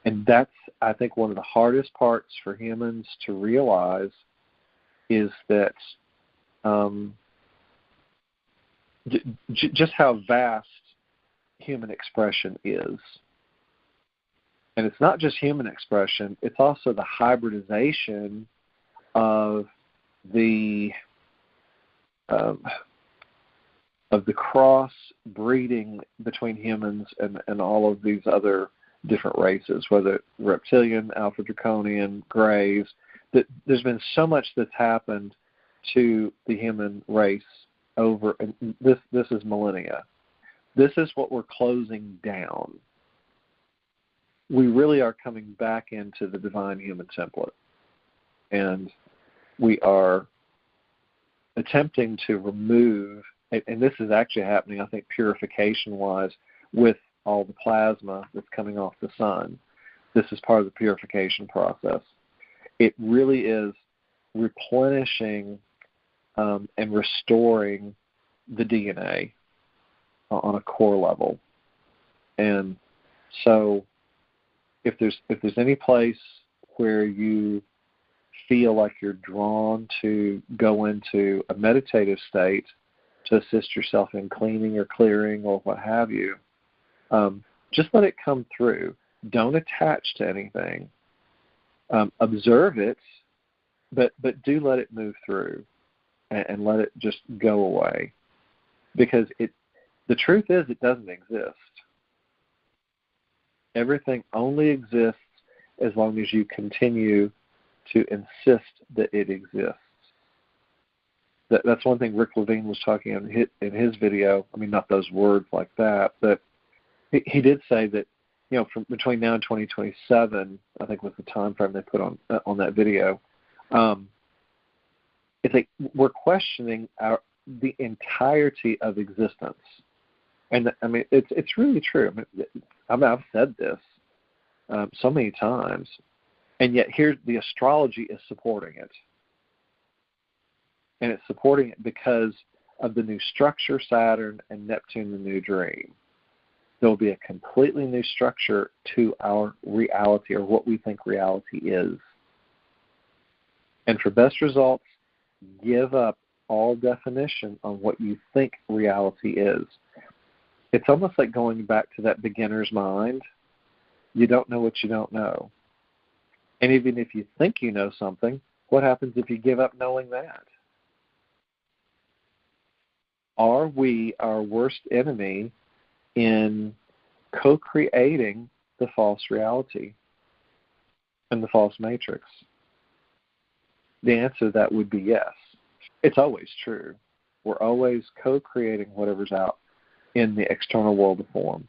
And that's, I think, one of the hardest parts for humans to realize is that just how vast human expression is. And it's not just human expression, it's also the hybridization of the cross breeding between humans and all of these other different races, whether reptilian, alpha draconian, grays. There's been so much that's happened to the human race over, and this is millennia. This is what we're closing down. We really are coming back into the divine human template. And we are attempting to remove, and this is actually happening, I think, purification-wise, with all the plasma that's coming off the sun. This is part of the purification process. It really is replenishing and restoring the DNA on a core level. And so if there's any place where you feel like you're drawn to go into a meditative state to assist yourself in cleaning or clearing or what have you, just let it come through. Don't attach to anything. Observe it, but do let it move through and let it just go away. Because the truth is it doesn't exist. Everything only exists as long as you continue to insist that it exists. That's one thing Rick Levine was talking in his video. I mean, not those words like that, but he did say that, from between now and 2027, I think was the time frame they put on that video. It's like we're questioning the entirety of existence, and I mean it's really true. I've said this so many times, and yet here the astrology is supporting it. And it's supporting it because of the new structure, Saturn and Neptune, the new dream. There will be a completely new structure to our reality, or what we think reality is. And for best results, give up all definition on what you think reality is. It's almost like going back to that beginner's mind. You don't know what you don't know. And even if you think you know something, what happens if you give up knowing that? Are we our worst enemy in co-creating the false reality and the false matrix? The answer to that would be yes. It's always true. We're always co-creating whatever's out in the external world of form.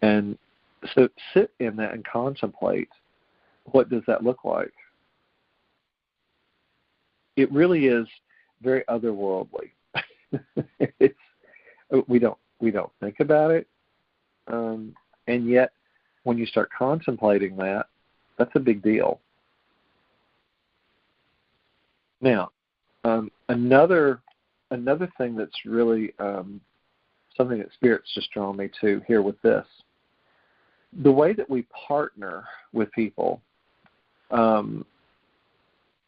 And so sit in that and contemplate, what does that look like? It really is very otherworldly. We don't think about it, and yet when you start contemplating that, that's a big deal. Now, another thing that's really something that Spirit's just drawn me to here with this, the way that we partner with people. The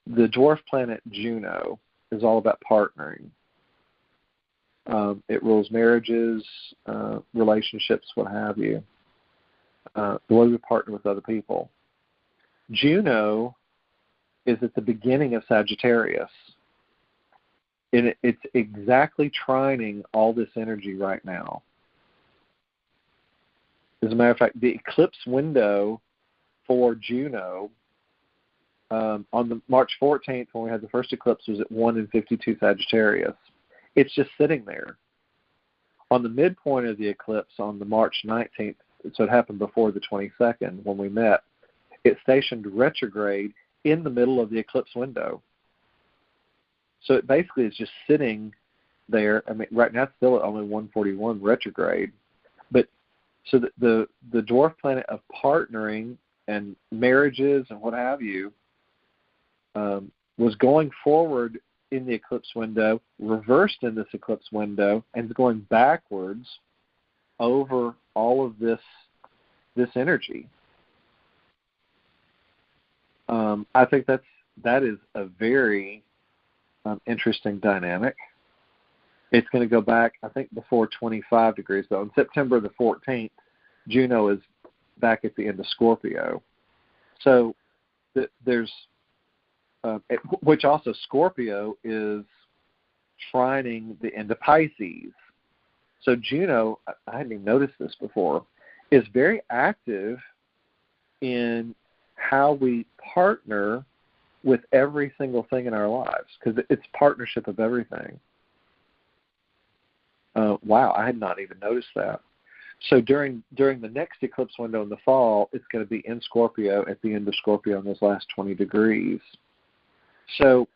dwarf planet Juno is all about partnering. It rules marriages, relationships, what have you. The way we partner with other people. Juno is at the beginning of Sagittarius. And it's exactly trining all this energy right now. As a matter of fact, the eclipse window for Juno on the March 14th, when we had the first eclipse, was at 1:52 Sagittarius. It's just sitting there. On the midpoint of the eclipse on the March 19th, so it happened before the 22nd when we met, it stationed retrograde in the middle of the eclipse window. So it basically is just sitting there. I mean, right now it's still at only 141 retrograde. But so the dwarf planet of partnering and marriages and what have you was going forward in the eclipse window, reversed in this eclipse window, and is going backwards over all of this energy. I think that is a very interesting dynamic. It's going to go back, I think, before 25 degrees, though. On September the 14th, Juno is back at the end of Scorpio. So there's, which also Scorpio is trining the end of Pisces. So Juno, I hadn't even noticed this before, is very active in how we partner with every single thing in our lives, because it's partnership of everything. Wow, I had not even noticed that. So during the next eclipse window in the fall, it's going to be in Scorpio at the end of Scorpio in those last 20 degrees. So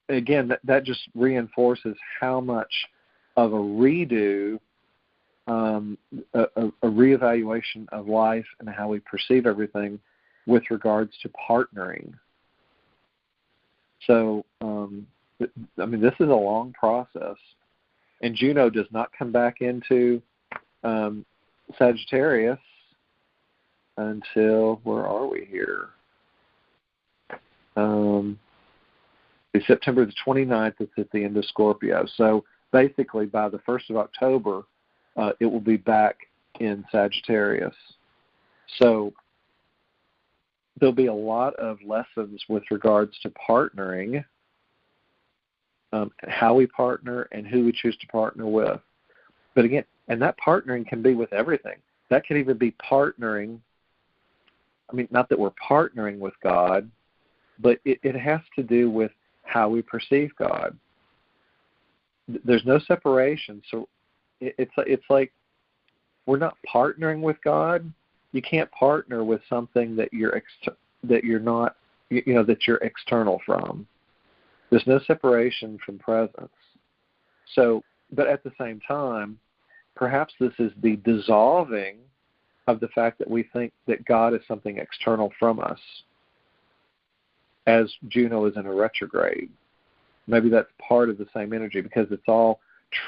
again, that just reinforces how much of a redo, a reevaluation of life and how we perceive everything with regards to partnering. So, I mean, this is a long process. And Juno does not come back into Sagittarius until, where are we here? September the 29th, it's at the end of Scorpio. So basically by the 1st of October, it will be back in Sagittarius. So there'll be a lot of lessons with regards to partnering, how we partner and who we choose to partner with. But again, and that partnering can be with everything. That can even be partnering. I mean, not that we're partnering with God, but it has to do with how we perceive God. There's no separation. So it's like we're not partnering with God. You can't partner with something that you're not, that you're external from. There's no separation from presence. So, but at the same time, perhaps this is the dissolving of the fact that we think that God is something external from us, as Juno is in a retrograde. Maybe that's part of the same energy because it's all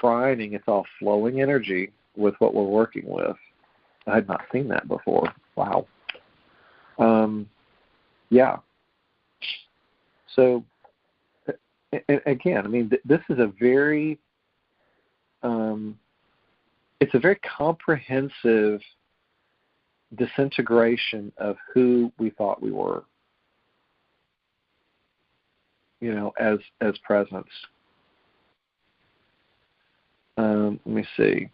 trining, it's all flowing energy with what we're working with. I had not seen that before. Wow. Yeah. So, again, I mean, this is a very, it's a very comprehensive disintegration of who we thought we were, as presence. Let me see.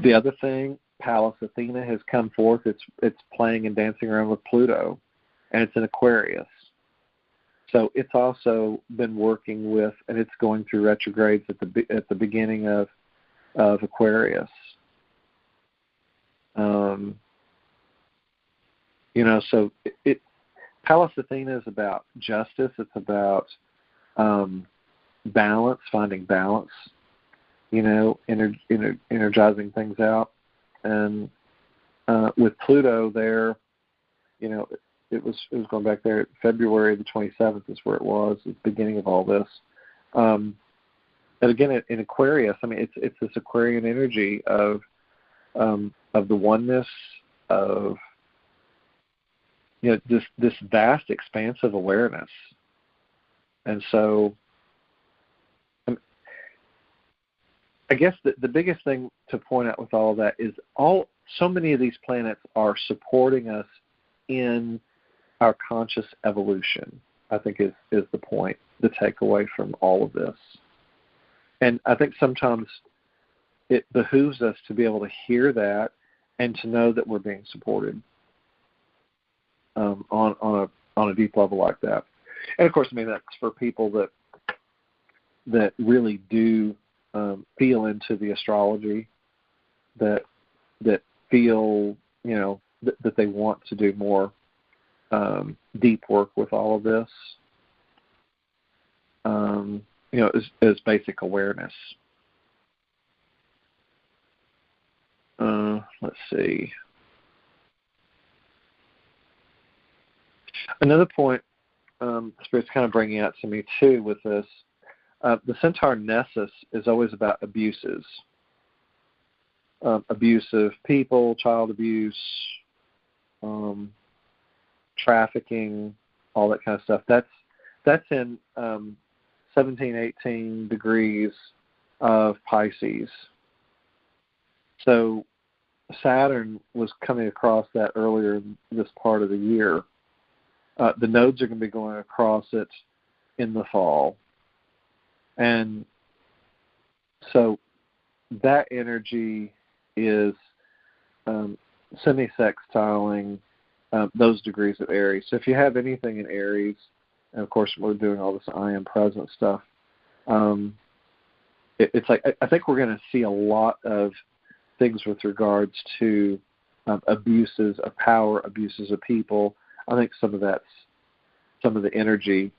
The other thing, Pallas Athena has come forth. It's playing and dancing around with Pluto, and it's in Aquarius. So it's also been working with, and it's going through retrogrades at the beginning of Aquarius. So Pallas Athena is about justice. It's about balance, finding balance. Energizing things out, and with Pluto there, it was going back there. February the 27th is where it was, the beginning of all this. And again, in Aquarius, I mean, it's this Aquarian energy of the oneness of this vast expanse of awareness, and so. I guess the biggest thing to point out with all of that is so many of these planets are supporting us in our conscious evolution, I think is the point, the takeaway from all of this. And I think sometimes it behooves us to be able to hear that and to know that we're being supported on a deep level like that. And of course, I mean, that's for people that really do feel into the astrology, that feel, that they want to do more deep work with all of this, as basic awareness. Let's see. Another point Spirit's kind of bringing out to me too with this, the Centaur Nessus is always about abuses. Abuse of people, child abuse, trafficking, all that kind of stuff. That's in 17, 18 degrees of Pisces. So Saturn was coming across that earlier in this part of the year. The nodes are going to be going across it in the fall. And so that energy is semi-sextiling those degrees of Aries. So if you have anything in Aries, and of course we're doing all this I am present stuff, it's like I think we're going to see a lot of things with regards to abuses of power, abuses of people. I think some of that's some of the energy.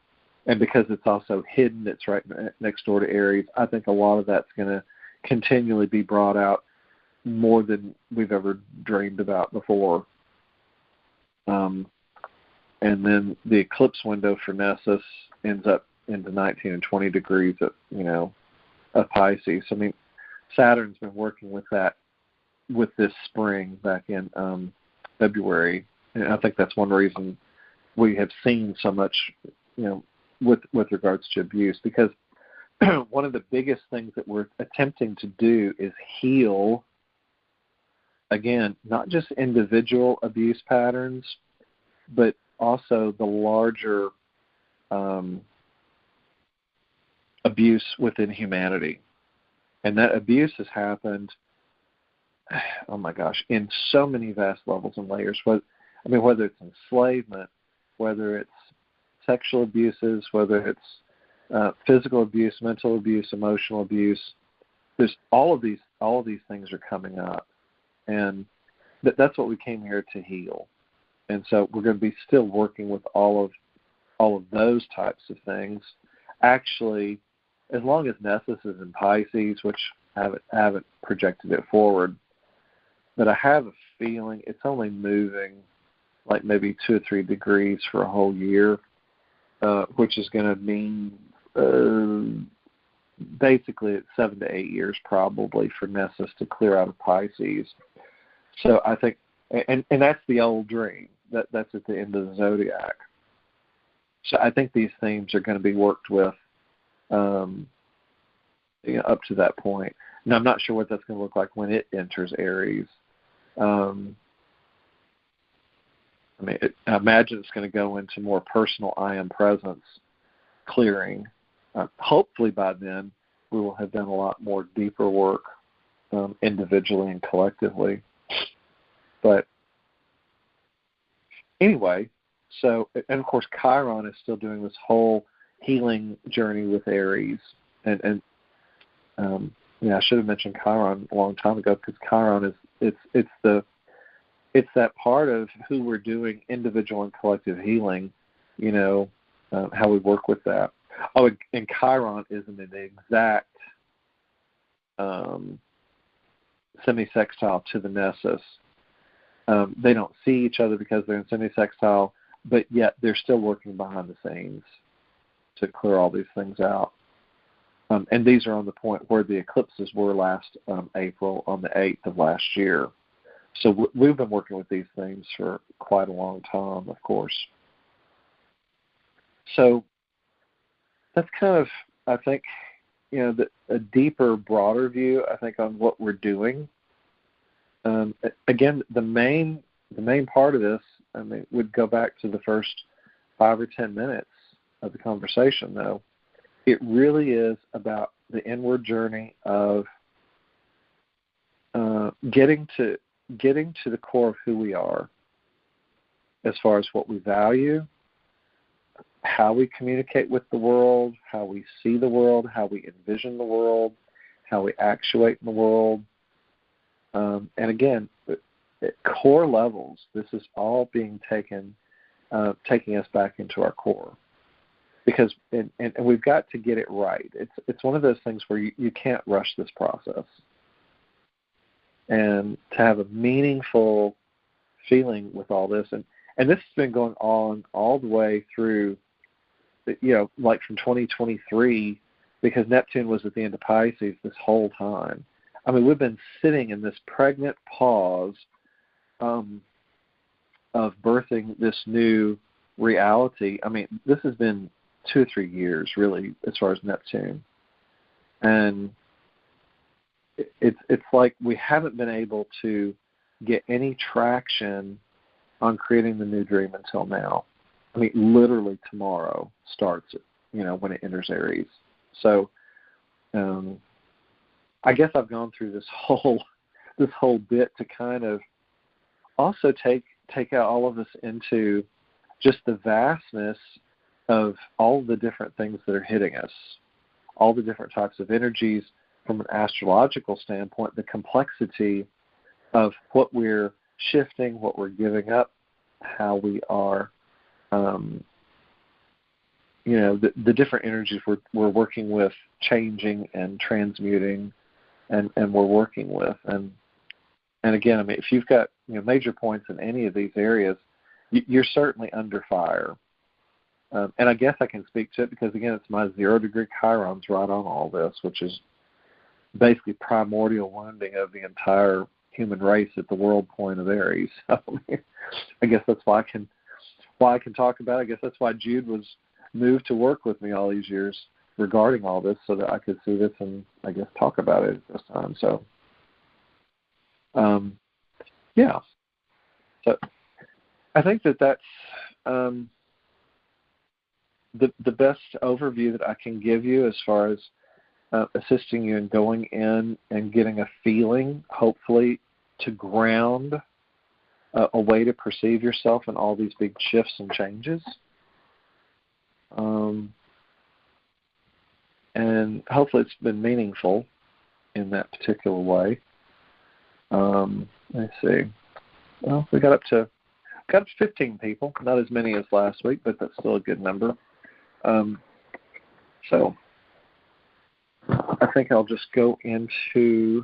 And because it's also hidden, it's right next door to Aries, I think a lot of that's going to continually be brought out more than we've ever dreamed about before. And then the eclipse window for Nessus ends up into 19 and 20 degrees at, of Pisces. I mean, Saturn's been working with that, with this spring back in February, and I think that's one reason we have seen so much, with regards to abuse, because one of the biggest things that we're attempting to do is heal, again, not just individual abuse patterns, but also the larger abuse within humanity. And that abuse has happened, oh my gosh, in so many vast levels and layers. Whether it's enslavement, whether it's sexual abuses, whether it's physical abuse, mental abuse, emotional abuse. There's all of these things are coming up, and that's what we came here to heal. And so we're going to be still working with all of those types of things. Actually, as long as Nessus is in Pisces, which I haven't projected it forward, but I have a feeling it's only moving like maybe 2 or 3 degrees for a whole year, which is going to mean basically it's 7 to 8 years probably for Nessus to clear out of Pisces. So I think, and that's the old dream. That's at the end of the zodiac. So I think these themes are going to be worked with up to that point. Now, I'm not sure what that's going to look like when it enters Aries. I imagine it's going to go into more personal I am presence clearing. Hopefully by then we will have done a lot more deeper work individually and collectively. But anyway, so, and of course Chiron is still doing this whole healing journey with Aries. And I should have mentioned Chiron a long time ago, because Chiron is it's that part of who we're doing individual and collective healing, how we work with that. Oh, and Chiron is in an exact semi-sextile to the Nessus. They don't see each other because they're in semi-sextile, but yet they're still working behind the scenes to clear all these things out. And these are on the point where the eclipses were last April on the 8th of last year. So we've been working with these things for quite a long time, of course. So that's kind of, I think, a deeper, broader view, I think, on what we're doing. Again, the main part of this, would go back to the first 5 or 10 minutes of the conversation, though. It really is about the inward journey of getting to the core of who we are, as far as what we value, how we communicate with the world, how we see the world, how we envision the world, how we actuate in the world. And again, at core levels, this is all being taking us back into our core. Because and we've got to get it right. It's one of those things where you can't rush this process. And to have a meaningful feeling with all this, and this has been going on all the way through, like from 2023, because Neptune was at the end of Pisces this whole time. We've been sitting in this pregnant pause of birthing this new reality. This has been 2 or 3 years, really, as far as Neptune. And it's like we haven't been able to get any traction on creating the new dream until now. Literally tomorrow starts it, when it enters Aries. So I guess I've gone through this whole bit to kind of also take out all of this into just the vastness of all the different things that are hitting us, all the different types of energies from an astrological standpoint, the complexity of what we're shifting, what we're giving up, how we are, the different energies we're working with, changing and transmuting, and we're working with. And again, if you've got major points in any of these areas, you're certainly under fire. And I guess I can speak to it because, again, it's my 0 degree Chiron's right on all this, which is basically primordial wounding of the entire human race at the world point of Aries. So, I guess that's why I can talk about it. I guess that's why Jude was moved to work with me all these years regarding all this, so that I could see this and, I guess, talk about it at this time. So, yeah. So I think that's the best overview that I can give you as far as assisting you in going in and getting a feeling, hopefully, to ground a way to perceive yourself in all these big shifts and changes. And hopefully it's been meaningful in that particular way. Let's see. Well, we got up to 15 people, not as many as last week, but that's still a good number. So I think I'll just go into,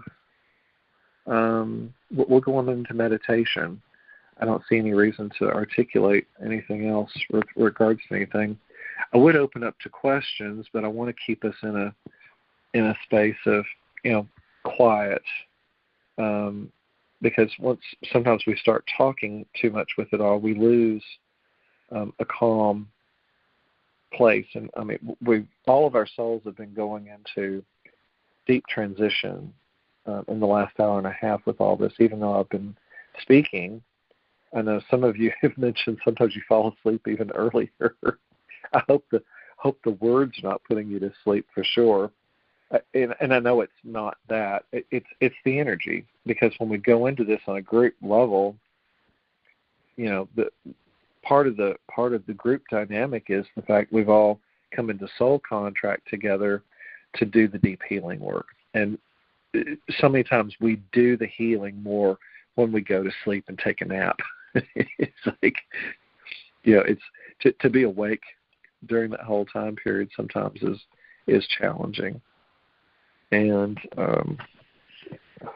we'll go on into meditation. I don't see any reason to articulate anything else with regards to anything. I would open up to questions, but I want to keep us in a space of, quiet, because sometimes we start talking too much with it all, we lose a calm place. And I mean, all of our souls have been going into deep transition in the last hour and a half with all this. Even though I've been speaking, I know some of you have mentioned sometimes you fall asleep even earlier. I hope the words are not putting you to sleep for sure. And I know it's not that. It's the energy, because when we go into this on a group level, the part of the group dynamic is the fact we've all come into soul contract together to do the deep healing work. And so many times we do the healing more when we go to sleep and take a nap. It's like, it's to be awake during that whole time period sometimes is challenging. And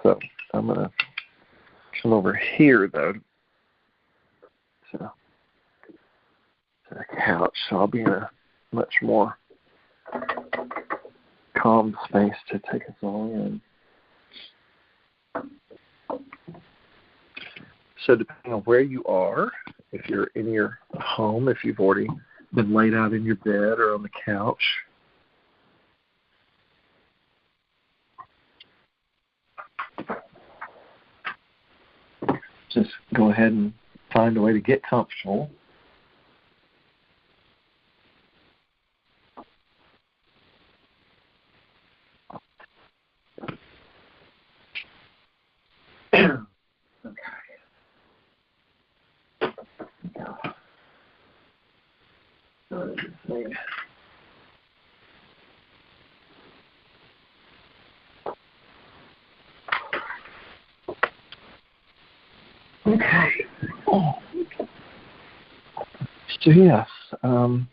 so I'm going to come over here, though, to the couch. So I'll be in a much more calm space to take us all in. So depending on where you are, if you're in your home, if you've already been laid out in your bed or on the couch, just go ahead and find a way to get comfortable. Okay. So yes, and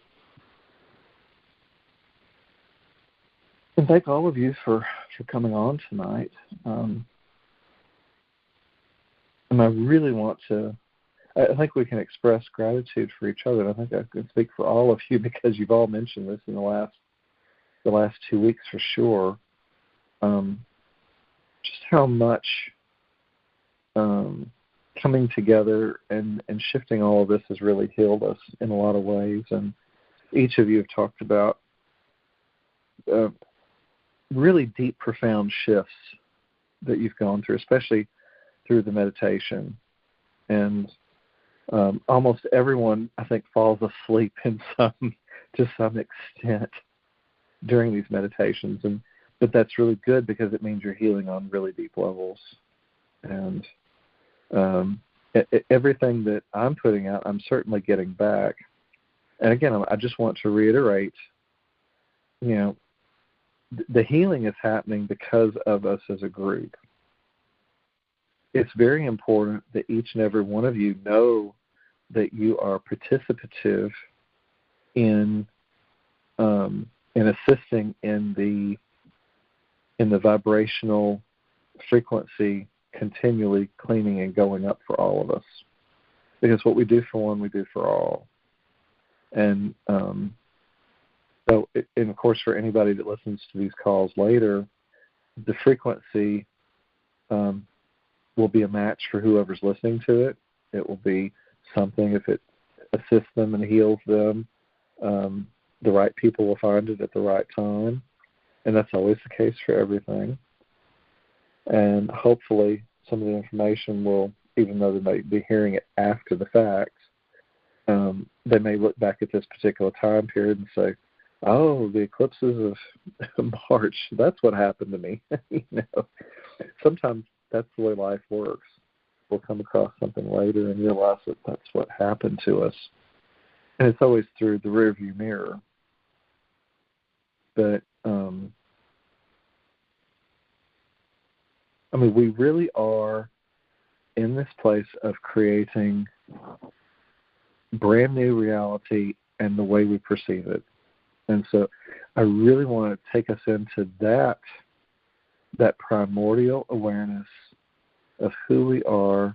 thank all of you for coming on tonight. And I really want to. I think we can express gratitude for each other. I think I can speak for all of you, because you've all mentioned this in the last 2 weeks for sure. Just how much coming together and shifting all of this has really healed us in a lot of ways. And each of you have talked about really deep, profound shifts that you've gone through, especially through the meditation. And almost everyone, I think, falls asleep to some extent during these meditations. But that's really good, because it means you're healing on really deep levels. And everything that I'm putting out, I'm certainly getting back. And again, I just want to reiterate, the healing is happening because of us as a group. It's very important that each and every one of you know that you are participative in assisting in the vibrational frequency continually cleaning and going up for all of us. Because what we do for one, we do for all. And and of course, for anybody that listens to these calls later, the frequency will be a match for whoever's listening to it. It will be something, if it assists them and heals them, the right people will find it at the right time. And that's always the case for everything. And hopefully some of the information will, even though they may be hearing it after the fact, they may look back at this particular time period and say, oh, the eclipses of March, that's what happened to me. Sometimes that's the way life works. We'll come across something later and realize that that's what happened to us. And it's always through the rearview mirror. But, we really are in this place of creating brand new reality and the way we perceive it. And so I really want to take us into that primordial awareness of who we are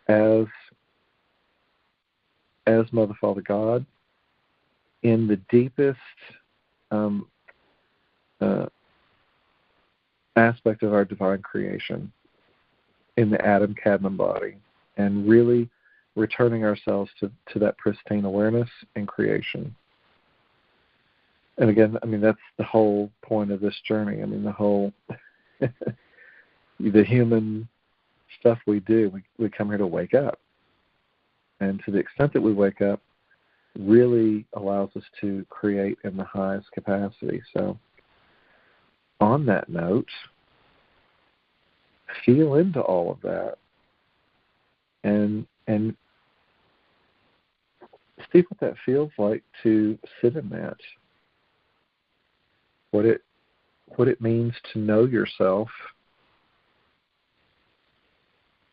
as Mother, Father, God in the deepest aspect of our divine creation, in the Adam Cadman body, and really returning ourselves to that pristine awareness and creation. And again, that's the whole point of this journey. The whole the human stuff we do, we come here to wake up. And to the extent that we wake up, really allows us to create in the highest capacity. So on that note, feel into all of that and see what that feels like to sit in that. What it means to know yourself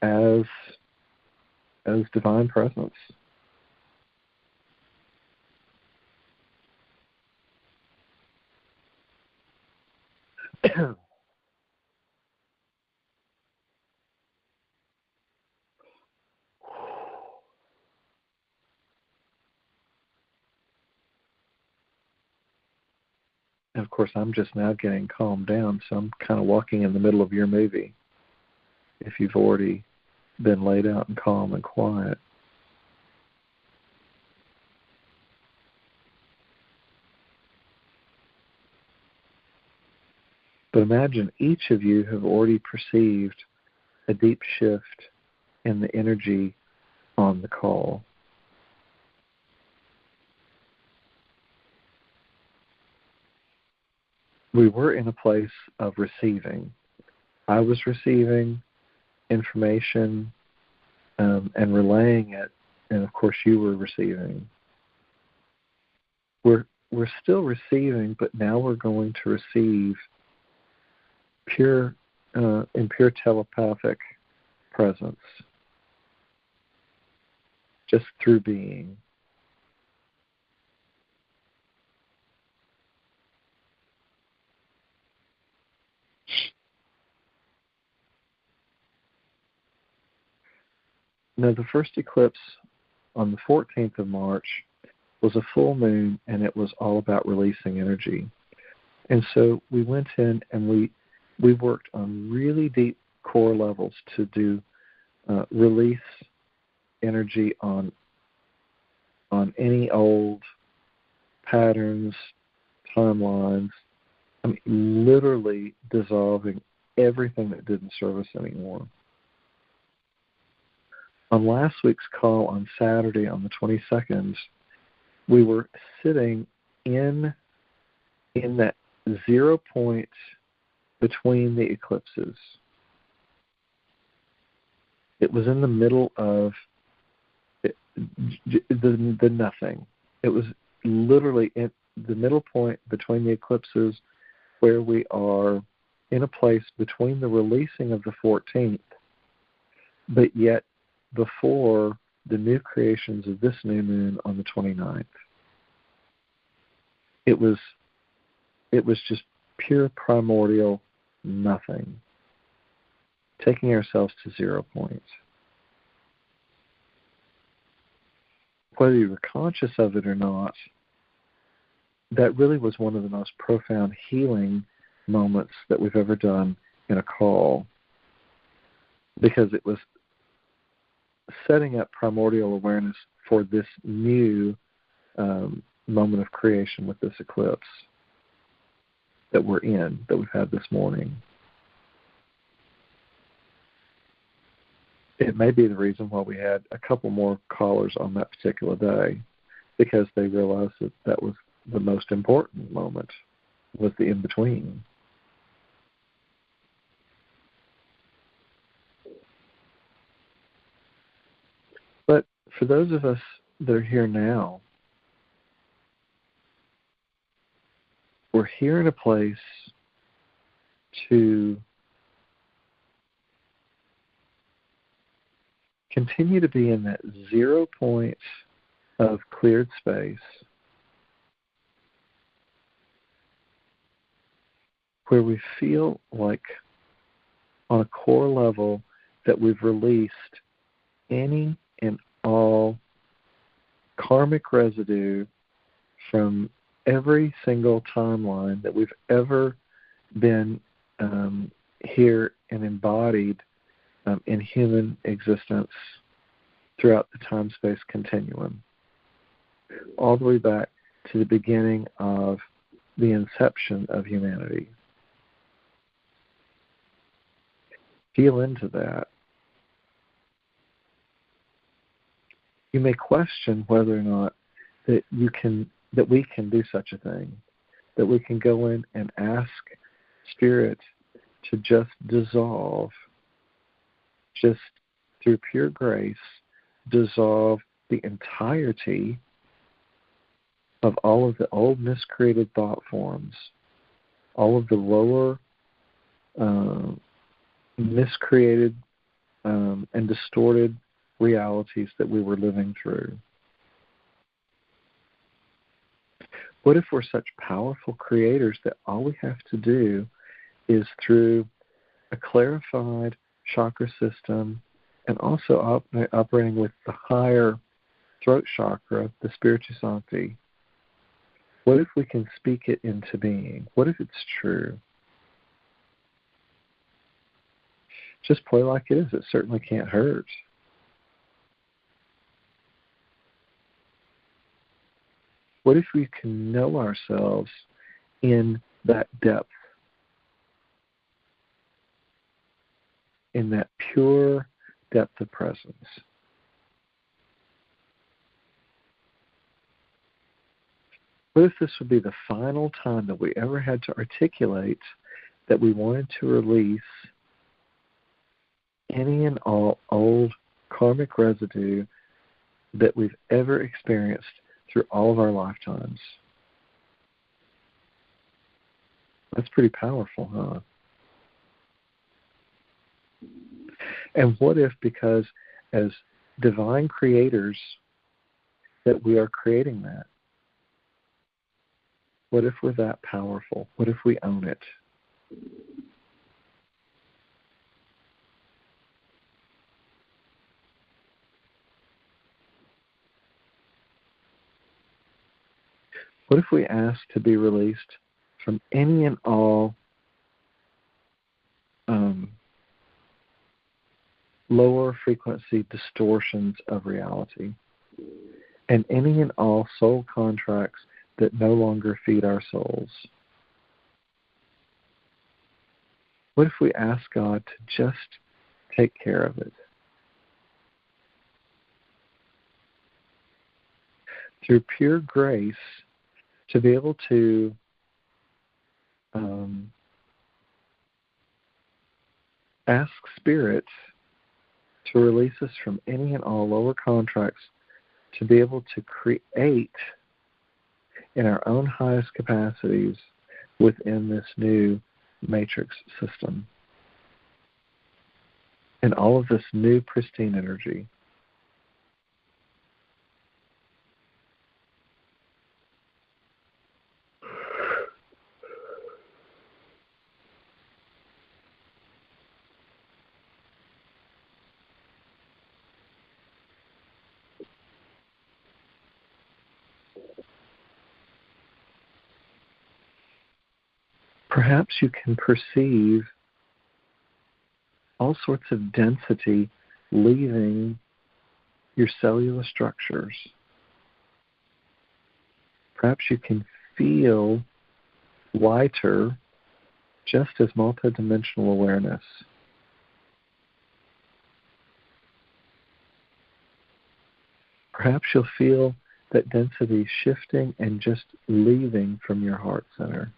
as divine presence. And of course, I'm just now getting calmed down, so I'm kind of walking in the middle of your movie if you've already been laid out and calm and quiet. But imagine each of you have already perceived a deep shift in the energy on the call. We were in a place of receiving. I was receiving information and relaying it, and of course you were receiving. We're still receiving, but now we're going to receive in pure telepathic presence, just through being. Now, the first eclipse on the 14th of March was a full moon, and it was all about releasing energy. And so we went in and we worked on really deep core levels to do release energy on any old patterns, timelines. Literally dissolving everything that didn't serve us anymore. On last week's call on Saturday, on the 22nd, we were sitting in that 0 point between the eclipses. It was in the middle of the nothing. It was literally in the middle point between the eclipses, where we are in a place between the releasing of the 14th, but yet before the new creations of this new moon on the 29th. It was just pure primordial nothing, taking ourselves to 0 point. Whether you were conscious of it or not, that really was one of the most profound healing moments that we've ever done in a call, because it was setting up primordial awareness for this new moment of creation with this eclipse that we're in, that we've had this morning. It may be the reason why we had a couple more callers on that particular day, because they realized that that was the most important moment, was the in-between. But for those of us that are here now, we're here in a place to continue to be in that 0 point of cleared space where we feel like on a core level that we've released any and all karmic residue from every single timeline that we've ever been here and embodied in human existence throughout the time-space continuum, all the way back to the beginning of the inception of humanity. Feel into that. You may question whether or not that we can do such a thing, that we can go in and ask Spirit to just dissolve, just through pure grace, dissolve the entirety of all of the old miscreated thought forms, all of the lower miscreated and distorted realities that we were living through. What if we're such powerful creators that all we have to do is, through a clarified chakra system and also operating with the higher throat chakra, the Spiritu Sancti, what if we can speak it into being? What if it's true? Just play like it is. It certainly can't hurt. What if we can know ourselves in that depth, in that pure depth of presence? What if this would be the final time that we ever had to articulate that we wanted to release any and all old karmic residue that we've ever experienced through all of our lifetimes? That's pretty powerful, huh? And what if, because as divine creators, that we are creating that? What if we're that powerful? What if we own it? What if we ask to be released from any and all lower frequency distortions of reality, and any and all soul contracts that no longer feed our souls? What if we ask God to just take care of it? Through pure grace, to be able to ask Spirit to release us from any and all lower contracts, to be able to create in our own highest capacities within this new matrix system, and all of this new pristine energy. Perhaps you can perceive all sorts of density leaving your cellular structures. Perhaps you can feel lighter, just as multidimensional awareness. Perhaps you'll feel that density shifting and just leaving from your heart center.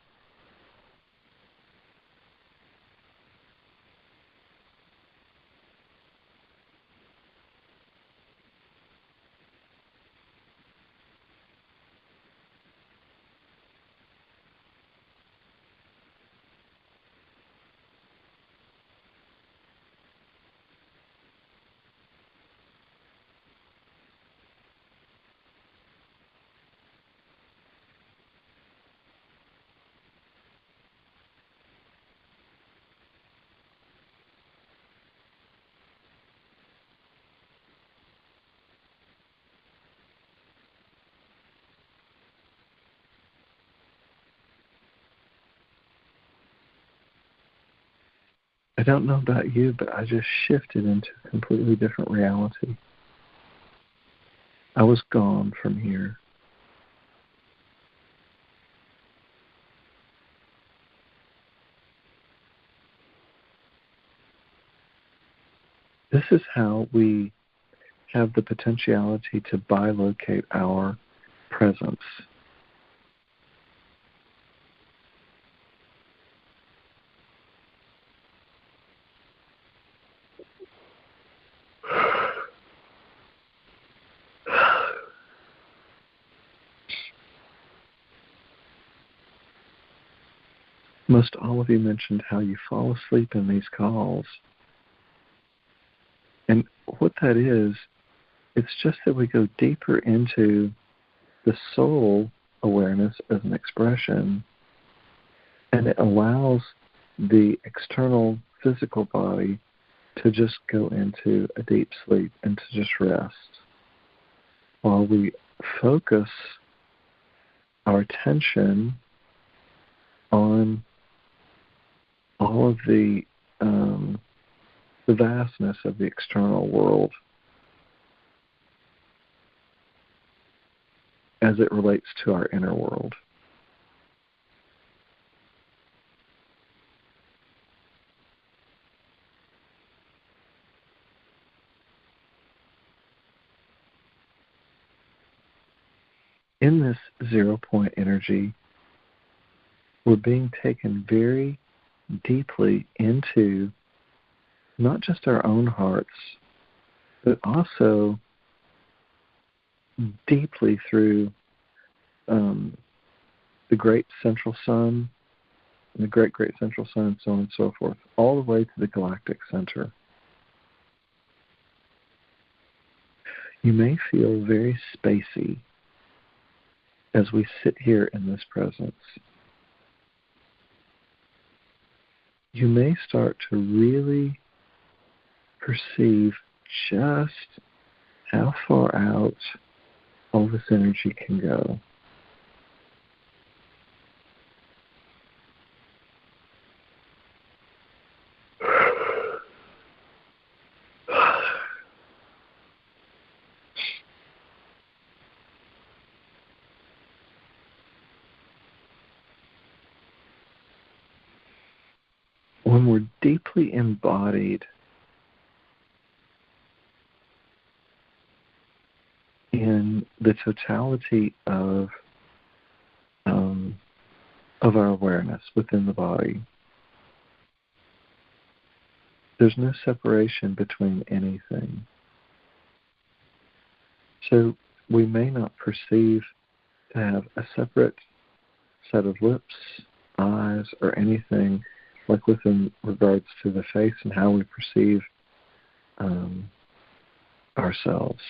I don't know about you, but I just shifted into a completely different reality. I was gone from here. This is how we have the potentiality to bilocate our presence. Most all of you mentioned how you fall asleep in these calls. And what that is, it's just that we go deeper into the soul awareness as an expression, and it allows the external physical body to just go into a deep sleep and to just rest, while we focus our attention on all of the vastness of the external world as it relates to our inner world. In this 0-point energy, we're being taken very deeply into not just our own hearts, but also deeply through the great central sun, and the great central sun, and so on and so forth, all the way to the galactic center. You may feel very spacey as we sit here in this presence. You may start to really perceive just how far out all this energy can go. When we're deeply embodied in the totality of our awareness within the body, there's no separation between anything. So we may not perceive to have a separate set of lips, eyes, or anything like within regards to the face and how we perceive ourselves.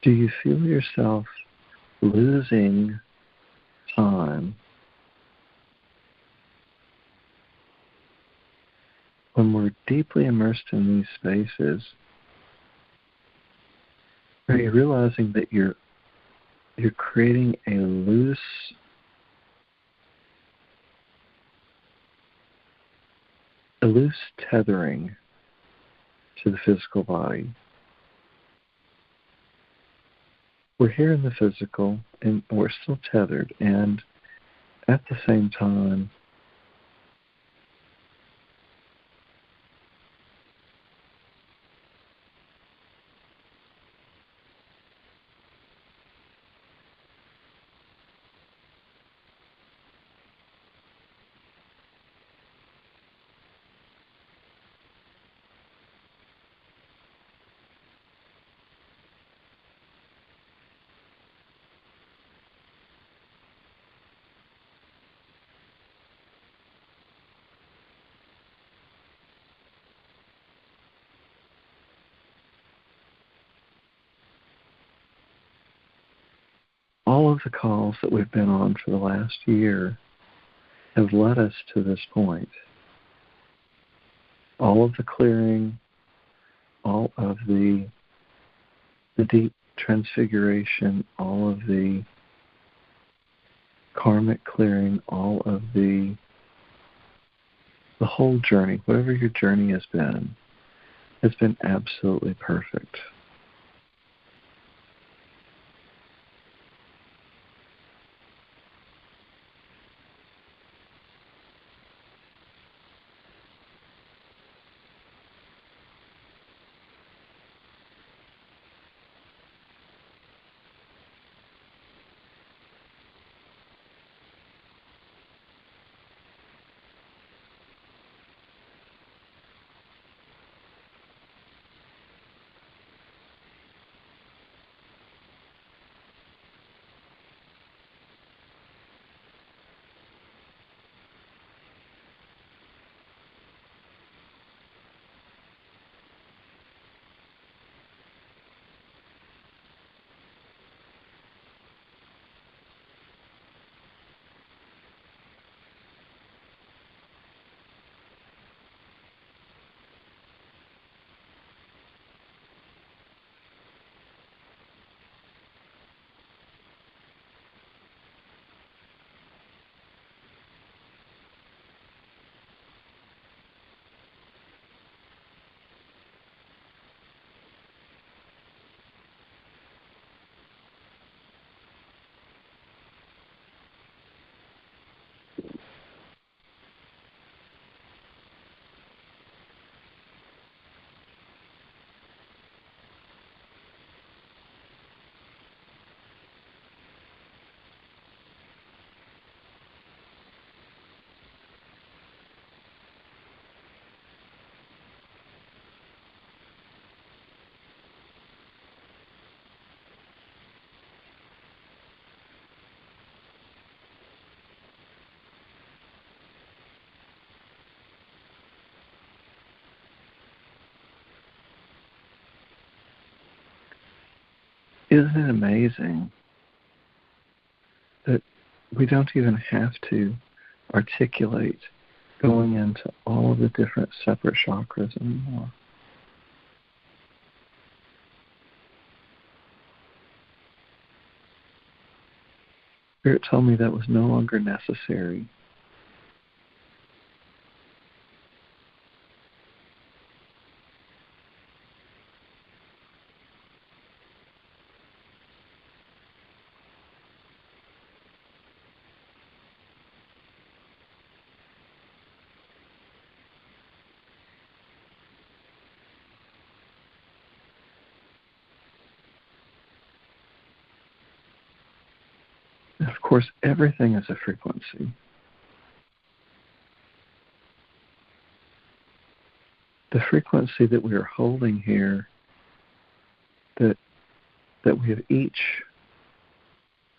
Do you feel yourself losing time when we're deeply immersed in these spaces? Are you realizing that you're creating a loose tethering to the physical body? We're here in the physical, and we're still tethered, and at the same time, all of the calls that we've been on for the last year have led us to this point. All of the clearing, all of the deep transfiguration, all of the karmic clearing, all of the whole journey, whatever your journey has been absolutely perfect. Isn't it amazing that we don't even have to articulate going into all of the different separate chakras anymore? Spirit told me that was no longer necessary. And of course, everything is a frequency. The frequency that we are holding here, that we have each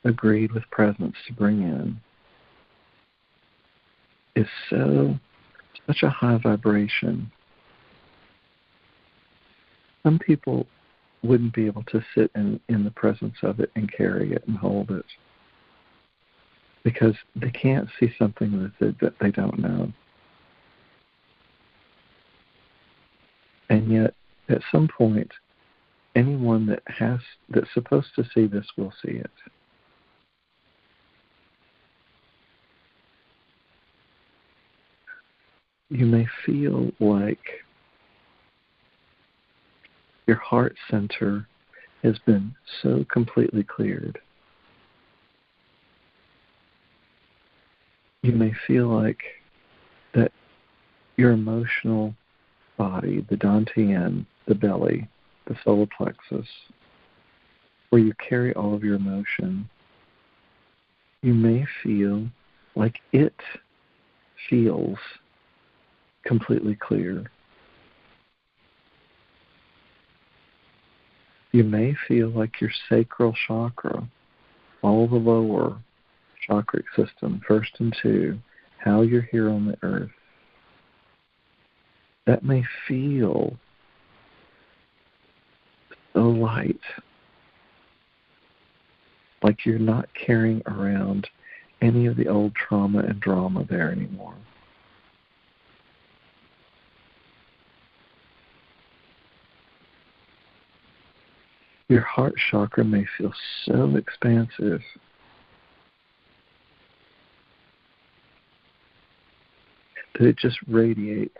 agreed with presence to bring in, is such a high vibration. Some people wouldn't be able to sit in the presence of it and carry it and hold it, because they can't see something with it that they don't know. And yet, at some point, anyone that's supposed to see this will see it. You may feel like your heart center has been so completely cleared. You may feel like that your emotional body, the dantian, the belly, the solar plexus, where you carry all of your emotion, you may feel like it feels completely clear. You may feel like your sacral chakra, all the lower chakra system, 1st and 2, how you're here on the earth, that may feel so light, like you're not carrying around any of the old trauma and drama there anymore. Your heart chakra may feel so expansive that it just radiates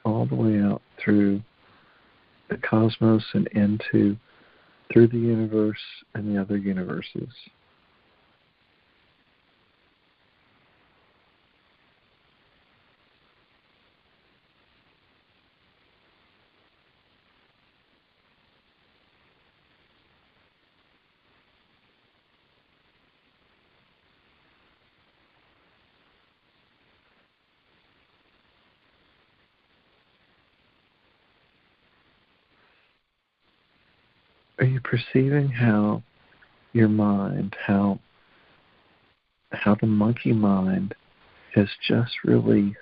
all the way out through the cosmos and through the universe and the other universes. Are you perceiving how your mind, how the monkey mind has just released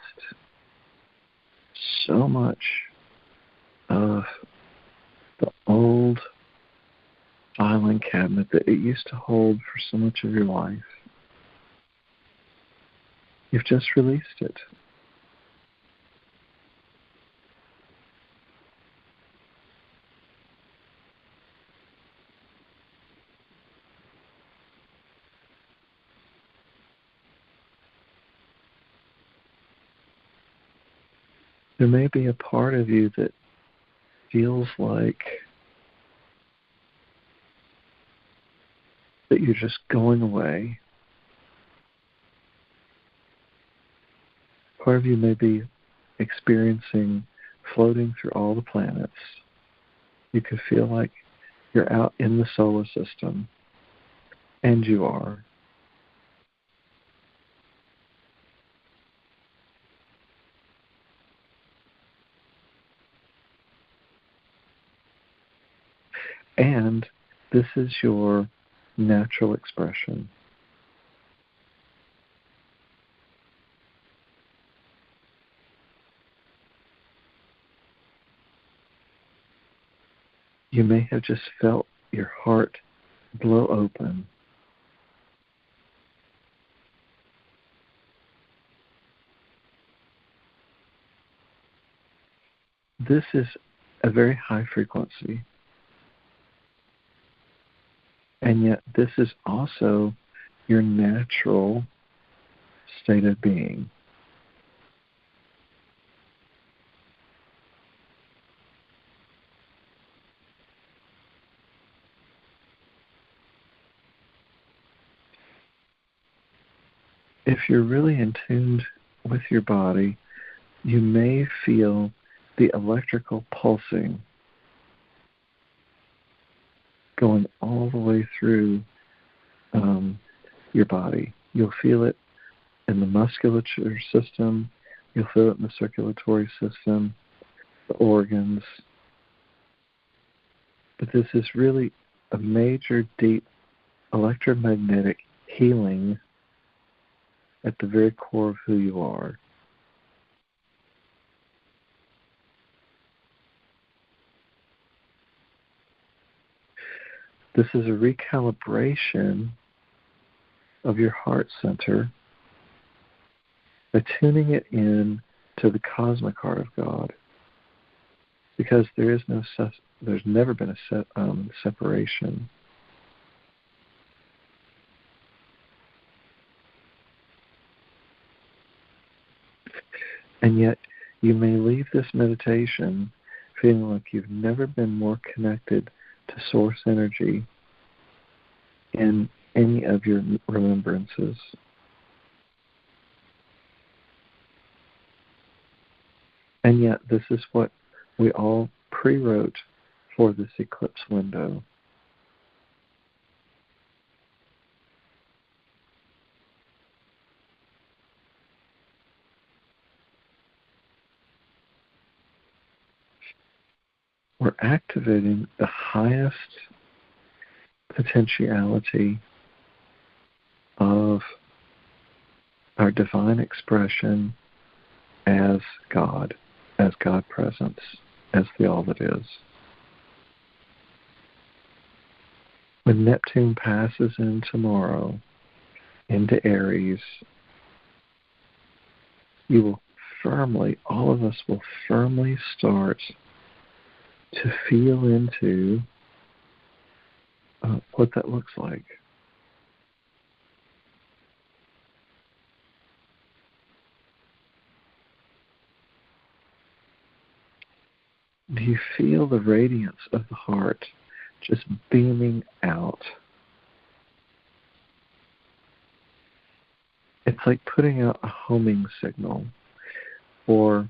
so much of the old filing cabinet that it used to hold for so much of your life? You've just released it. There may be a part of you that feels like that you're just going away. Part of you may be experiencing floating through all the planets. You could feel like you're out in the solar system, and you are. And this is your natural expression. You may have just felt your heart blow open. This is a very high frequency. And yet this is also your natural state of being. If you're really in tune with your body, you may feel the electrical pulsing going all the way through your body. You'll feel it in the musculature system. You'll feel it in the circulatory system, the organs. But this is really a major, deep electromagnetic healing at the very core of who you are. This is a recalibration of your heart center by tuning it in to the cosmic heart of God, because there's never been a separation. And yet, you may leave this meditation feeling like you've never been more connected to source energy in any of your remembrances. And yet, this is what we all pre-wrote for this eclipse window. We're activating the highest potentiality of our divine expression as God presence, as the all that is. When Neptune passes in tomorrow into Aries, all of us will firmly start to feel into what that looks like. Do you feel the radiance of the heart just beaming out? It's like putting out a homing signal for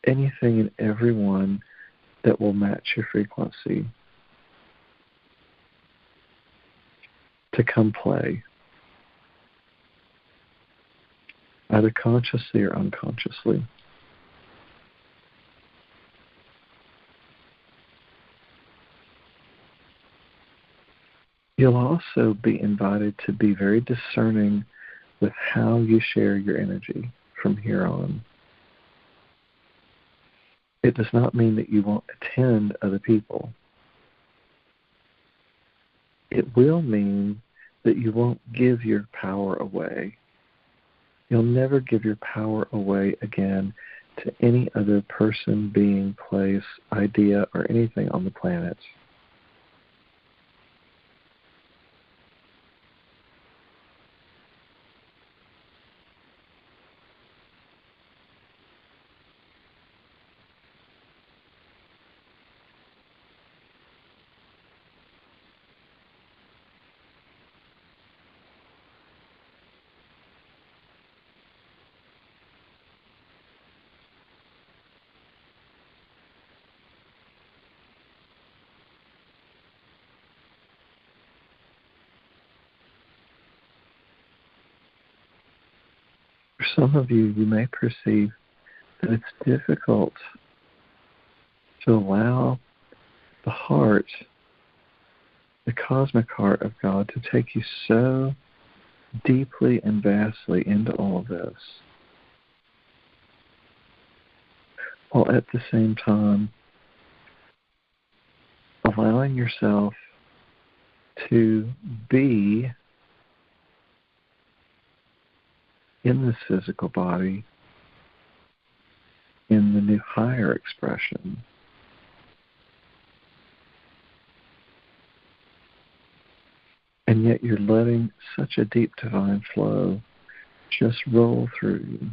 anything and everyone that will match your frequency to come play, either consciously or unconsciously. You'll also be invited to be very discerning with how you share your energy from here on. It does not mean that you won't attend other people. It will mean that you won't give your power away. You'll never give your power away again to any other person, being, place, idea, or anything on the planet. For some of you, you may perceive that it's difficult to allow the heart, the cosmic heart of God, to take you so deeply and vastly into all of this, while at the same time allowing yourself to be in this physical body in the new higher expression. And yet you're letting such a deep divine flow just roll through you.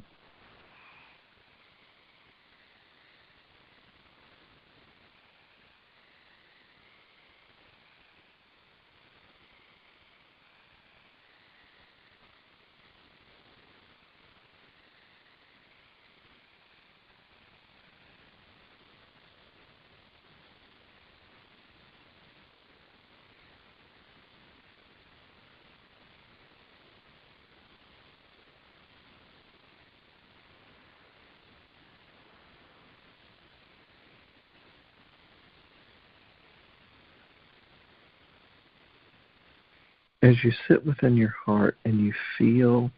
As you sit within your heart and you feel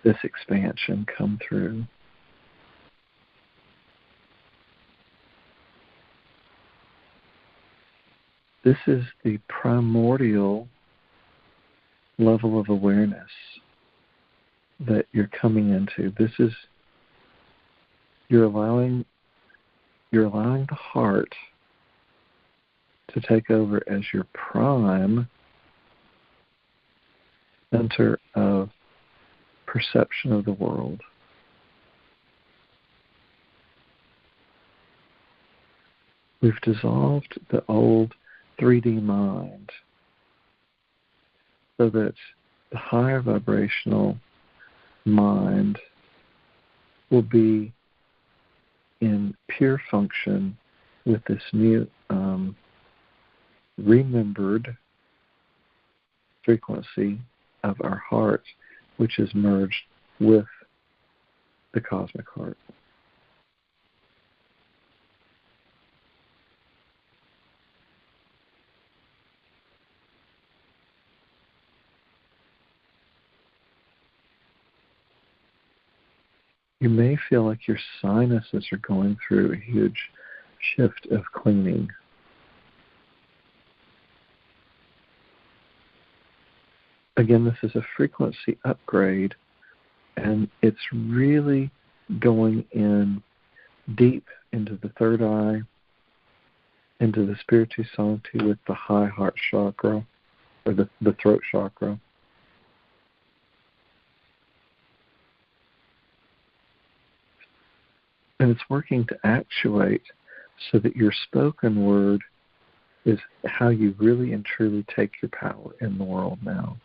this expansion come through, this is the primordial level of awareness that you're coming into. This is, you're allowing the heart to take over as your prime center of perception of the world. We've dissolved the old 3D mind so that the higher vibrational mind will be in pure function with this new remembered frequency of our heart, which is merged with the cosmic heart. You may feel like your sinuses are going through a huge shift of cleaning. Again, this is a frequency upgrade, and it's really going in deep into the third eye, into the spiritu sancti with the high heart chakra, or the throat chakra. And it's working to actuate so that your spoken word is how you really and truly take your power in the world now.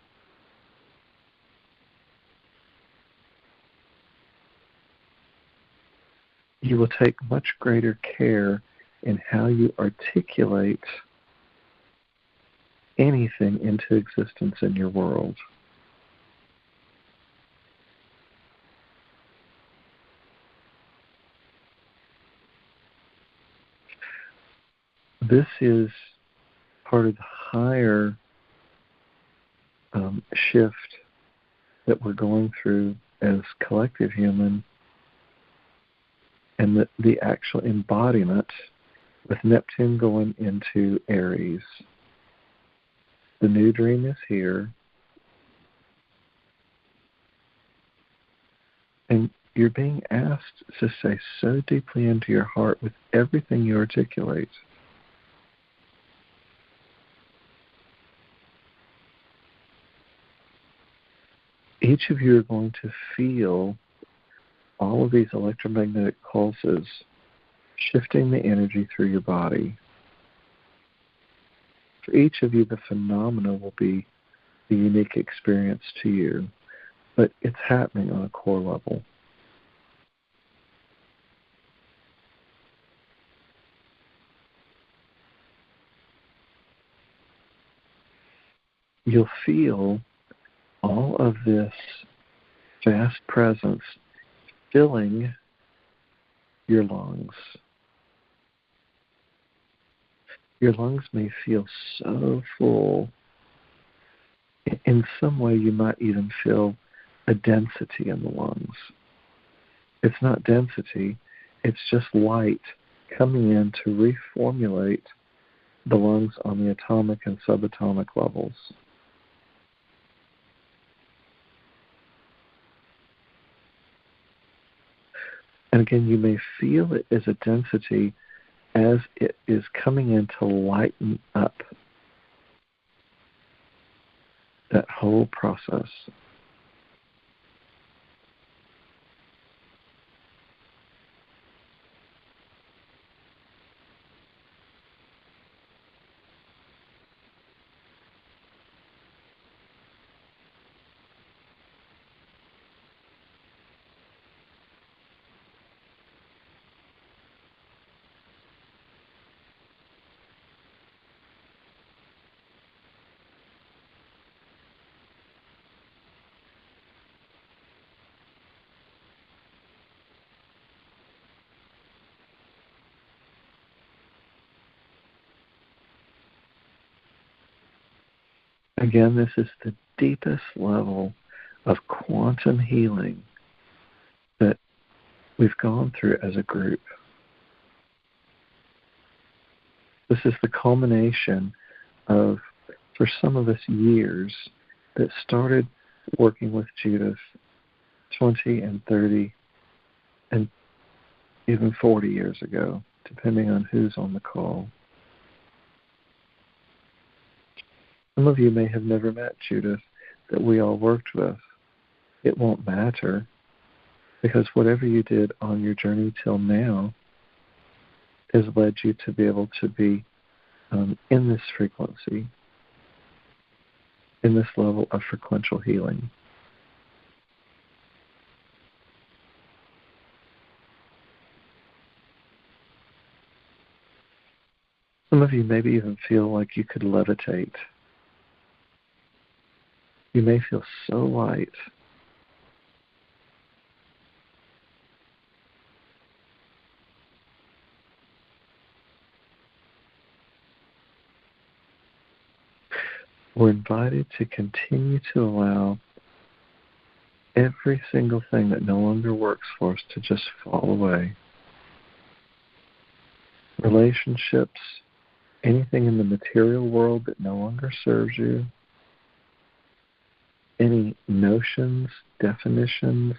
You will take much greater care in how you articulate anything into existence in your world. This is part of the higher shift that we're going through as collective human, and the actual embodiment with Neptune going into Aries. The new dream is here, and you're being asked to say so deeply into your heart with everything you articulate. Each of you are going to feel all of these electromagnetic pulses shifting the energy through your body. For each of you, the phenomena will be the unique experience to you, but it's happening on a core level. You'll feel all of this vast presence filling your lungs. Your lungs may feel so full. In some way, you might even feel a density in the lungs. It's not density, it's just light coming in to reformulate the lungs on the atomic and subatomic levels. And again, you may feel it as a density as it is coming in to lighten up that whole process. Again, this is the deepest level of quantum healing that we've gone through as a group. This is the culmination of, for some of us, years that started working with Judith 20 and 30 and even 40 years ago, depending on who's on the call. Some of you may have never met Judith that we all worked with. It won't matter, because whatever you did on your journey till now has led you to be able to be in this frequency, in this level of frequential healing. Some of you maybe even feel like you could levitate. You may feel so light. We're invited to continue to allow every single thing that no longer works for us to just fall away. Relationships, anything in the material world that no longer serves you, any notions, definitions,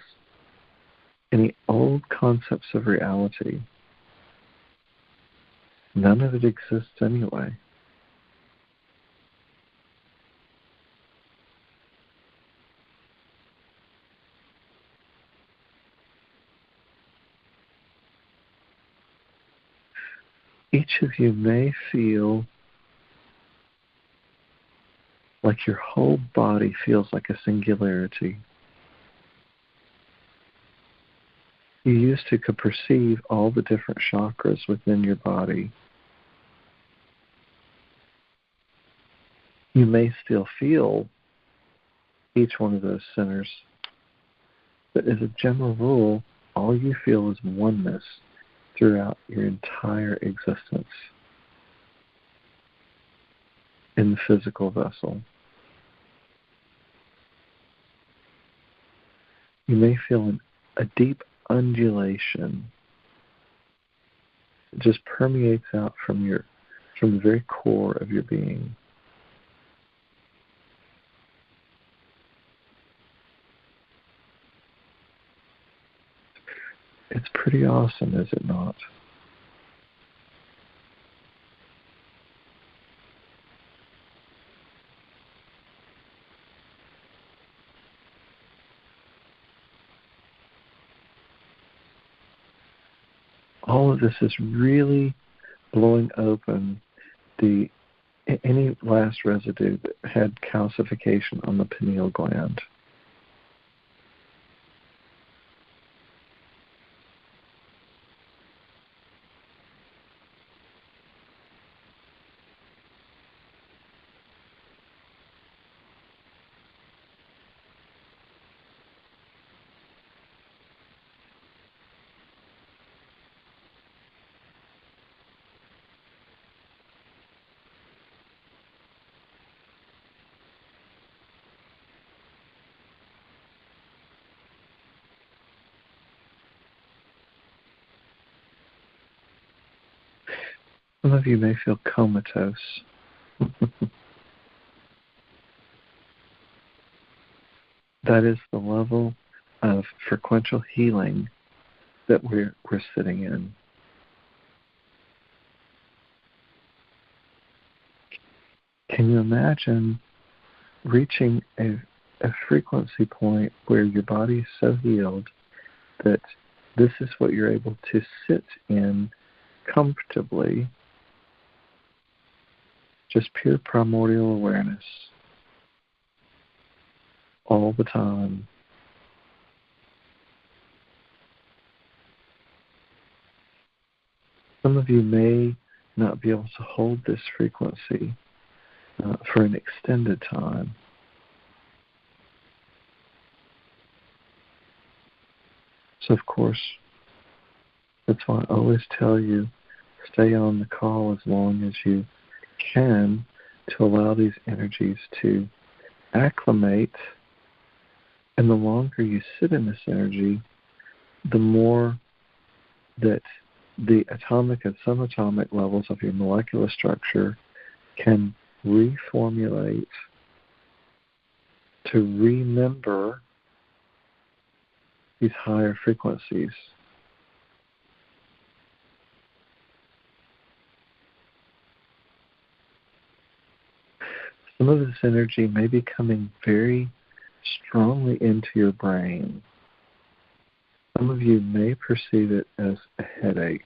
any old concepts of reality. None of it exists anyway. Each of you may feel like your whole body feels like a singularity. You used to could perceive all the different chakras within your body. You may still feel each one of those centers, but as a general rule, all you feel is oneness throughout your entire existence in the physical vessel. You may feel a deep undulation. It just permeates out from the very core of your being. It's pretty awesome, is it not? All of this is really blowing open any last residue that had calcification on the pineal gland. Some of you may feel comatose. That is the level of frequential healing that we're sitting in. Can you imagine reaching a frequency point where your body is so healed that this is what you're able to sit in comfortably, just pure primordial awareness all the time? Some of you may not be able to hold this frequency for an extended time. So, of course, that's why I always tell you, stay on the call as long as you can to allow these energies to acclimate. And the longer you sit in this energy, the more that the atomic and subatomic levels of your molecular structure can reformulate, to remember these higher frequencies. Some of this energy may be coming very strongly into your brain. Some of you may perceive it as a headache.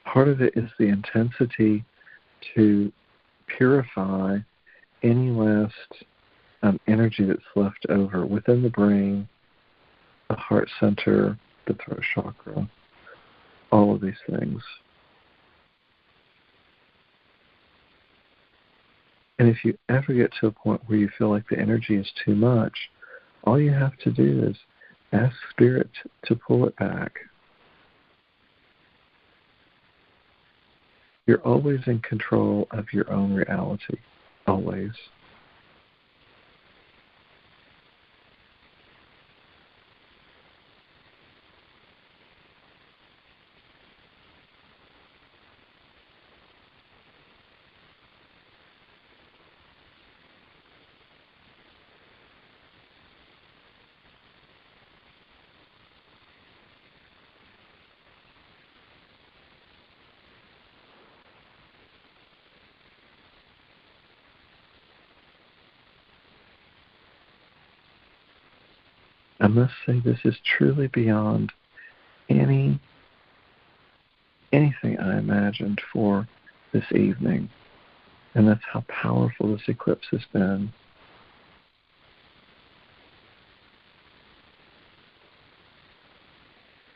Part of it is the intensity to purify any last energy that's left over within the brain, the heart center, the throat chakra, all of these things. And if you ever get to a point where you feel like the energy is too much, all you have to do is ask Spirit to pull it back. You're always in control of your own reality, always. I must say this is truly beyond anything I imagined for this evening. And that's how powerful this eclipse has been.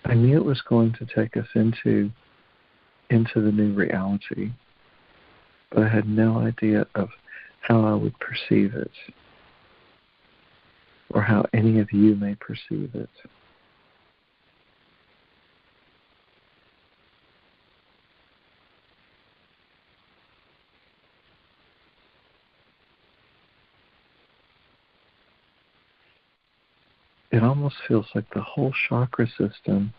I knew it was going to take us into the new reality, but I had no idea of how I would perceive it, or how any of you may perceive it. It almost feels like the whole chakra system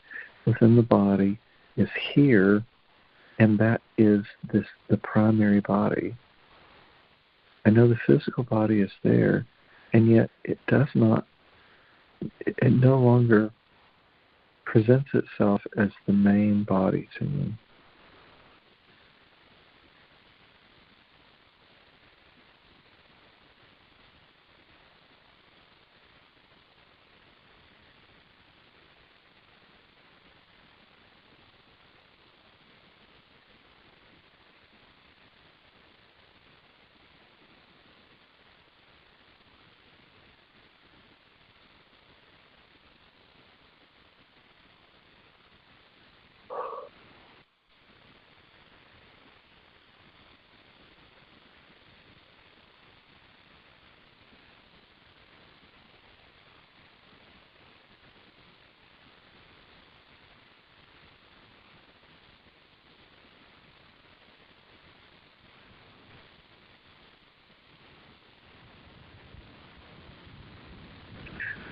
within the body is here, and that is the primary body. I know the physical body is there, and yet it no longer presents itself as the main body to me.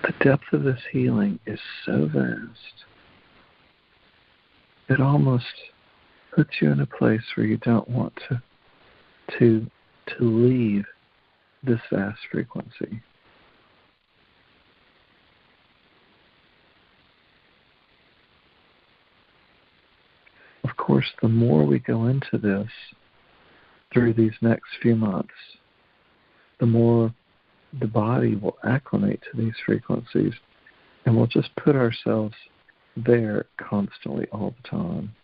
The depth of this healing is so vast, it almost puts you in a place where you don't want to leave this vast frequency. Of course, the more we go into this through these next few months, the more the body will acclimate to these frequencies, and we'll just put ourselves there constantly all the time.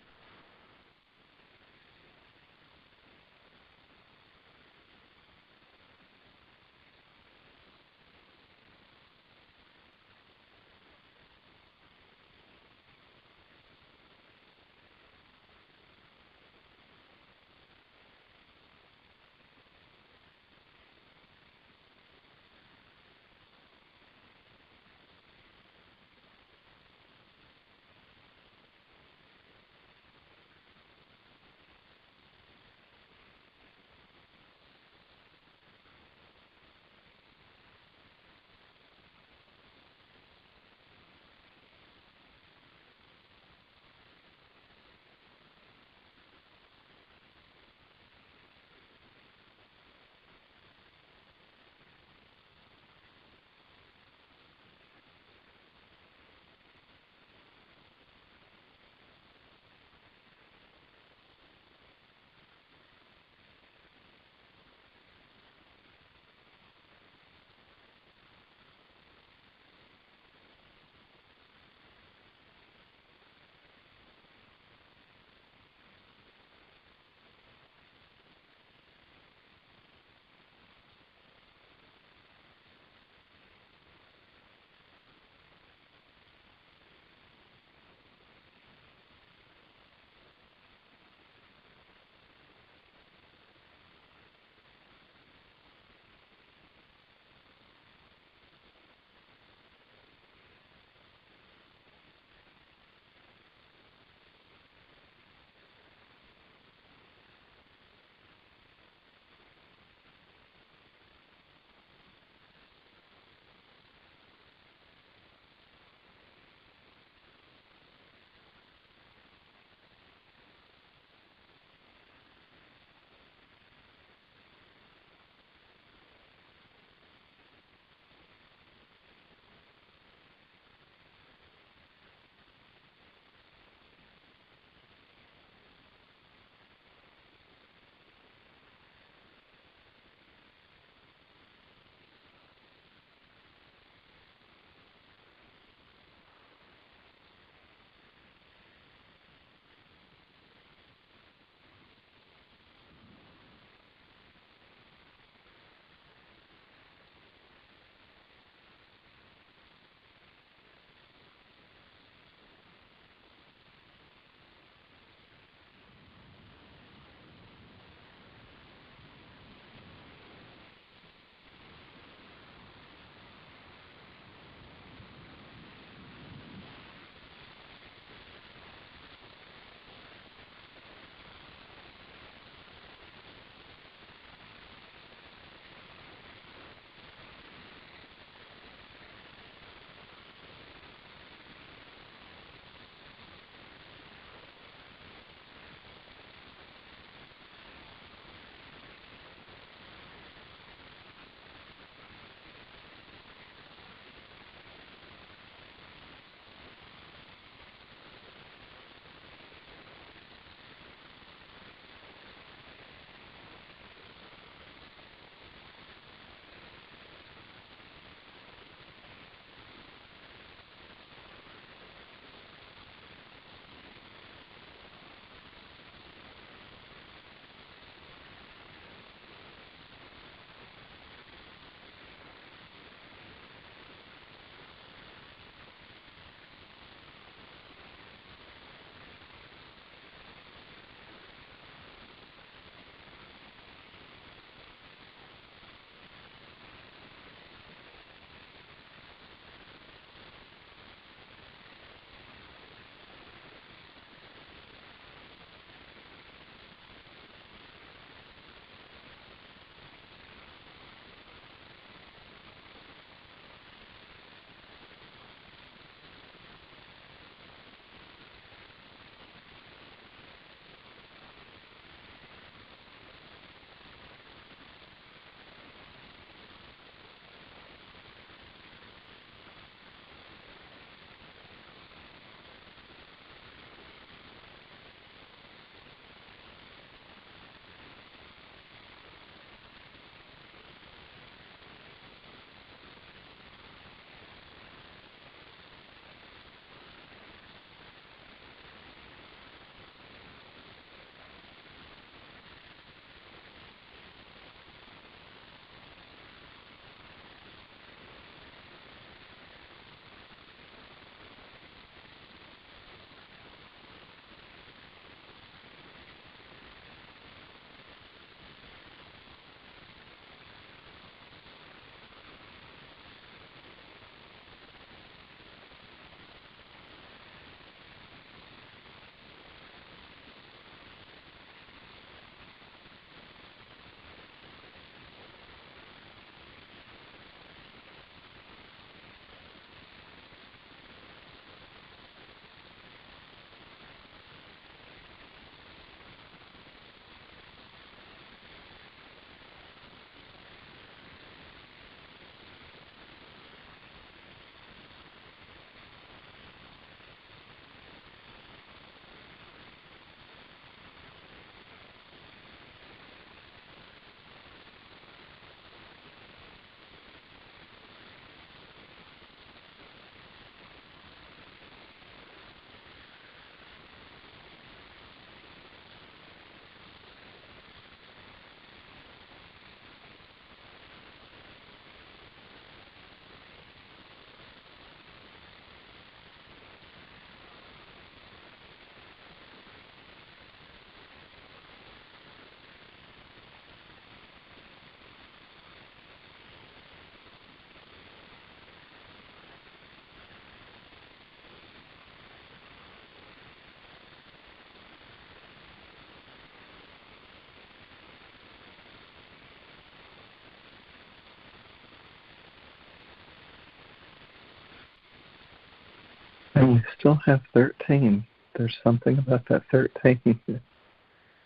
And we still have 13. There's something about that 13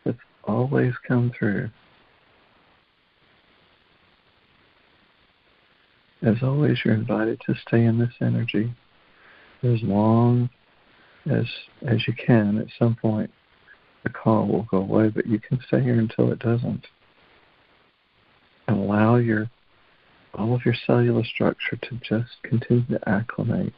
that's always come through. As always, you're invited to stay in this energy as long as you can. At some point, the call will go away, but you can stay here until it doesn't. And allow all of your cellular structure to just continue to acclimate.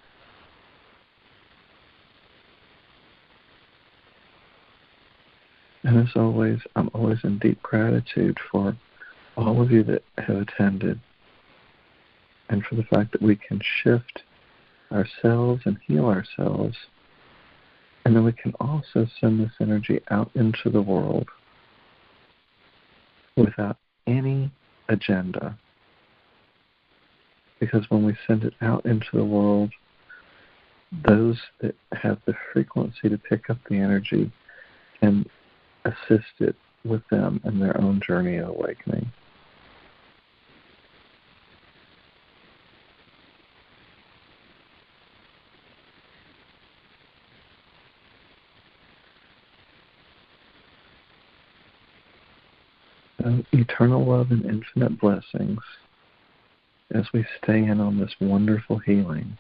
And as always, I'm always in deep gratitude for all of you that have attended, and for the fact that we can shift ourselves and heal ourselves, and then we can also send this energy out into the world without any agenda. Because when we send it out into the world, those that have the frequency to pick up the energy can assist it with them in their own journey of awakening. So, eternal love and infinite blessings as we stay in on this wonderful healing.